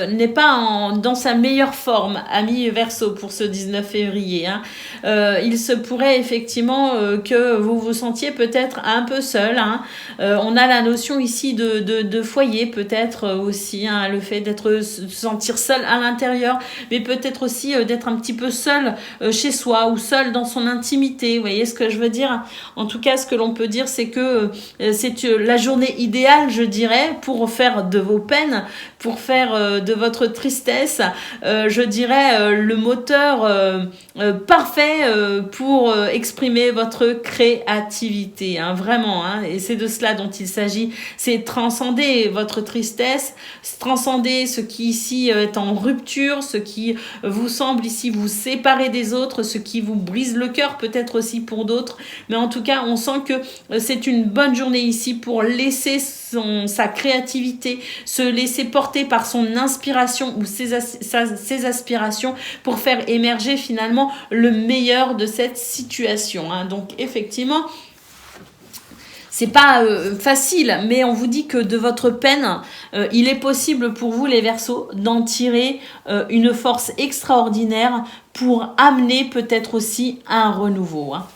n'est pas dans sa meilleure forme, ami Verseau, pour ce 19 février. Hein. Il se pourrait effectivement que vous vous sentiez peut-être un peu seul. Hein. On a la notion ici de foyer, peut-être aussi, hein, le fait d'être se sentir seul à l'intérieur, mais peut-être aussi d'être un petit peu seul chez soi ou seul dans son intimité. Vous voyez ce que je veux dire? En tout cas, ce que l'on peut dire, c'est que c'est la journée idéale, je dirais, pour faire de vos peines, pour faire de votre tristesse, je dirais, le moteur parfait pour exprimer votre créativité, hein, vraiment, hein, et c'est de cela dont il s'agit, c'est transcender votre tristesse, transcender ce qui ici est en rupture, ce qui vous semble ici vous séparer des autres, ce qui vous brise le cœur peut-être aussi pour d'autres, mais en tout cas on sent que c'est une bonne journée ici pour laisser sa créativité, se laisser porter par son inspiration ou ses aspirations pour faire émerger finalement le meilleur de cette situation. Hein. Donc effectivement, c'est pas facile, mais on vous dit que de votre peine, il est possible pour vous les Verseaux d'en tirer une force extraordinaire pour amener peut-être aussi un renouveau. Hein.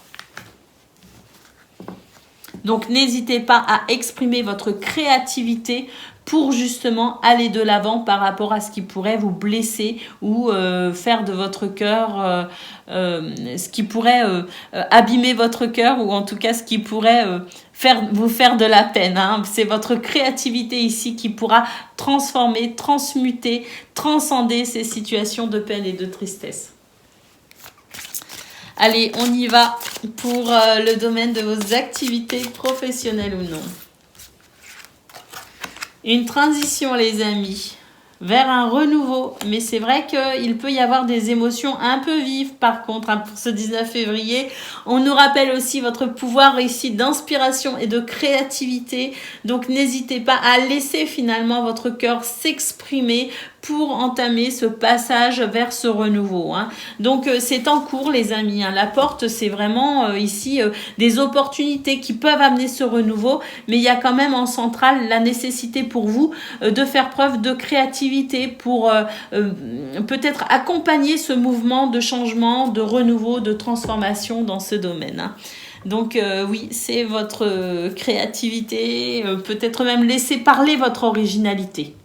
Donc n'hésitez pas à exprimer votre créativité pour justement aller de l'avant par rapport à ce qui pourrait vous blesser ou faire de votre cœur, ce qui pourrait abîmer votre cœur ou en tout cas ce qui pourrait vous faire de la peine. Hein. C'est votre créativité ici qui pourra transformer, transmuter, transcender ces situations de peine et de tristesse. Allez, on y va pour le domaine de vos activités professionnelles ou non. Une transition, les amis, vers un renouveau. Mais c'est vrai qu'il peut y avoir des émotions un peu vives, par contre, hein, pour ce 19 février. On nous rappelle aussi votre pouvoir ici d'inspiration et de créativité. Donc, n'hésitez pas à laisser finalement votre cœur s'exprimer pour entamer ce passage vers ce renouveau. Hein. Donc, c'est en cours, les amis. Hein. La porte, c'est vraiment ici des opportunités qui peuvent amener ce renouveau, mais il y a quand même en centrale la nécessité pour vous de faire preuve de créativité pour peut-être accompagner ce mouvement de changement, de renouveau, de transformation dans ce domaine. Hein. Donc oui, c'est votre créativité, peut-être même laisser parler votre originalité.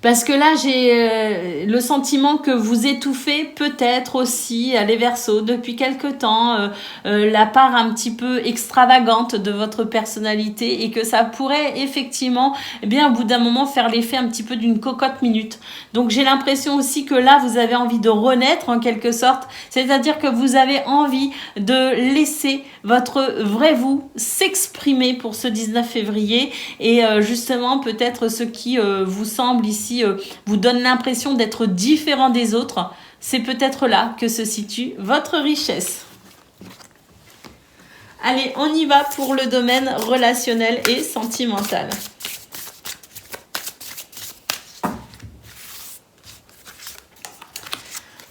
Parce que là, j'ai le sentiment que vous étouffez peut-être aussi, les Verseaux, depuis quelque temps, la part un petit peu extravagante de votre personnalité et que ça pourrait effectivement, eh bien, au bout d'un moment, faire l'effet un petit peu d'une cocotte minute. Donc, j'ai l'impression aussi que là, vous avez envie de renaître en quelque sorte, c'est-à-dire que vous avez envie de laisser votre vrai vous s'exprimer pour ce 19 février et justement, peut-être ce qui vous semble ici vous donne l'impression d'être différent des autres, c'est peut-être là que se situe votre richesse. Allez, on y va pour le domaine relationnel et sentimental.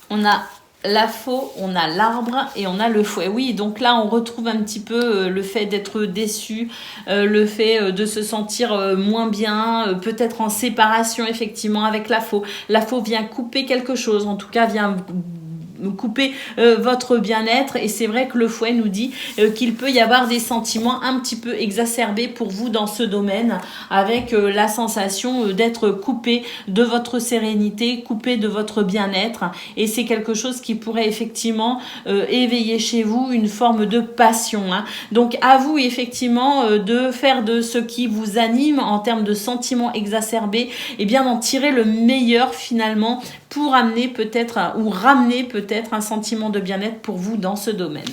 On a la faux, on a l'arbre et on a le fouet. Oui, donc là, on retrouve un petit peu le fait d'être déçu, le fait de se sentir moins bien, peut-être en séparation, effectivement, avec la faux. La faux vient couper quelque chose, en tout cas, vient couper votre bien-être et c'est vrai que le fouet nous dit qu'il peut y avoir des sentiments un petit peu exacerbés pour vous dans ce domaine avec la sensation d'être coupé de votre sérénité, coupé de votre bien-être et c'est quelque chose qui pourrait effectivement éveiller chez vous une forme de passion. Hein. Donc à vous effectivement de faire de ce qui vous anime en termes de sentiments exacerbés et bien d'en tirer le meilleur finalement pour amener peut-être ou ramener peut-être un sentiment de bien-être pour vous dans ce domaine.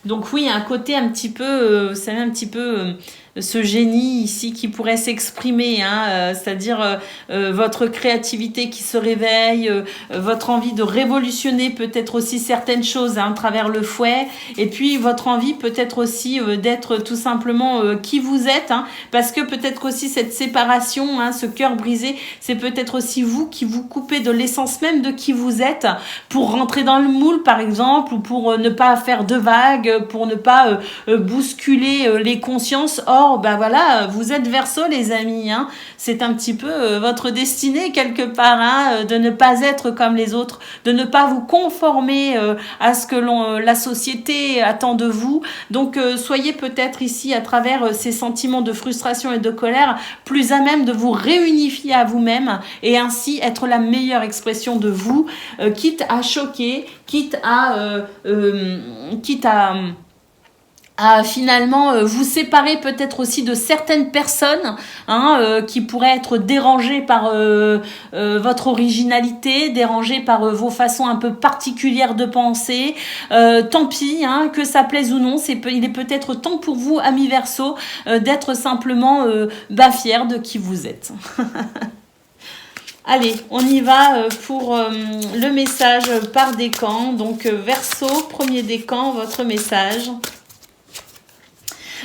Donc oui, un côté un petit peu, vous savez, un petit peu ce génie ici qui pourrait s'exprimer, hein, c'est-à-dire votre créativité qui se réveille, votre envie de révolutionner peut-être aussi certaines choses, hein, à travers le fouet, et puis votre envie peut-être aussi d'être tout simplement qui vous êtes, hein, parce que peut-être qu'aussi cette séparation, hein, ce cœur brisé, c'est peut-être aussi vous qui vous coupez de l'essence même de qui vous êtes pour rentrer dans le moule par exemple, ou pour ne pas faire de vagues, pour ne pas bousculer les consciences. Or, ben voilà, vous êtes Verseau les amis, hein. C'est un petit peu votre destinée quelque part, hein, de ne pas être comme les autres, de ne pas vous conformer à ce que la société attend de vous. Donc soyez peut-être ici à travers ces sentiments de frustration et de colère plus à même de vous réunifier à vous-même et ainsi être la meilleure expression de vous, quitte à choquer, quitte à finalement vous séparer peut-être aussi de certaines personnes, hein, qui pourraient être dérangées par votre originalité, dérangées par vos façons un peu particulières de penser. Tant pis, hein, que ça plaise ou non, il est peut-être temps pour vous, amis Verseau, d'être simplement fiers de qui vous êtes. Allez, on y va pour le message par décan. Donc Verseau, premier décan, votre message.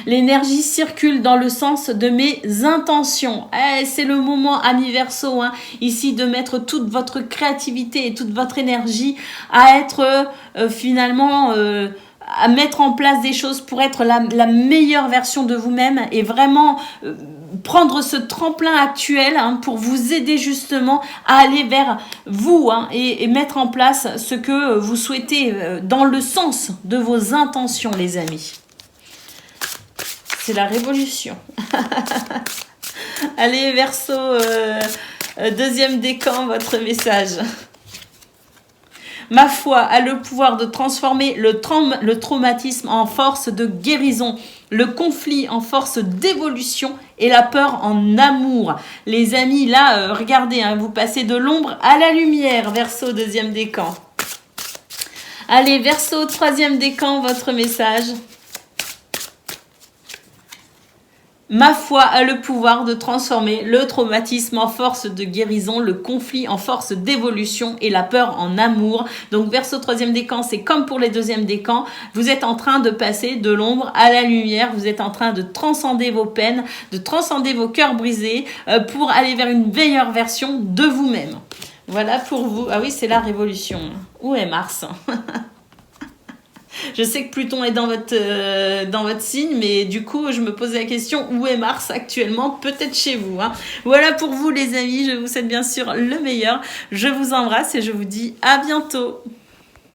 L'énergie circule dans le sens de mes intentions. C'est le moment, ami Verseau, hein, ici de mettre toute votre créativité et toute votre énergie à être finalement... à mettre en place des choses pour être la meilleure version de vous-même et vraiment prendre ce tremplin actuel, hein, pour vous aider justement à aller vers vous, hein, et mettre en place ce que vous souhaitez dans le sens de vos intentions, les amis. C'est la révolution. Allez, Verseau, deuxième décan, votre message. Ma foi a le pouvoir de transformer le traumatisme en force de guérison, le conflit en force d'évolution et la peur en amour. Les amis, là, regardez, hein, vous passez de l'ombre à la lumière, Verseau, deuxième décan. Allez, Verseau, troisième décan, votre message. Ma foi a le pouvoir de transformer le traumatisme en force de guérison, le conflit en force d'évolution et la peur en amour. Donc Verseau, troisième décan, c'est comme pour les deuxièmes décans. Vous êtes en train de passer de l'ombre à la lumière. Vous êtes en train de transcender vos peines, de transcender vos cœurs brisés pour aller vers une meilleure version de vous-même. Voilà pour vous. Ah oui, c'est la révolution. Où est Mars ? Je sais que Pluton est dans votre signe, mais du coup, je me posais la question, où est Mars actuellement? Peut-être chez vous, hein. Voilà pour vous, les amis. Je vous souhaite bien sûr le meilleur. Je vous embrasse et je vous dis à bientôt.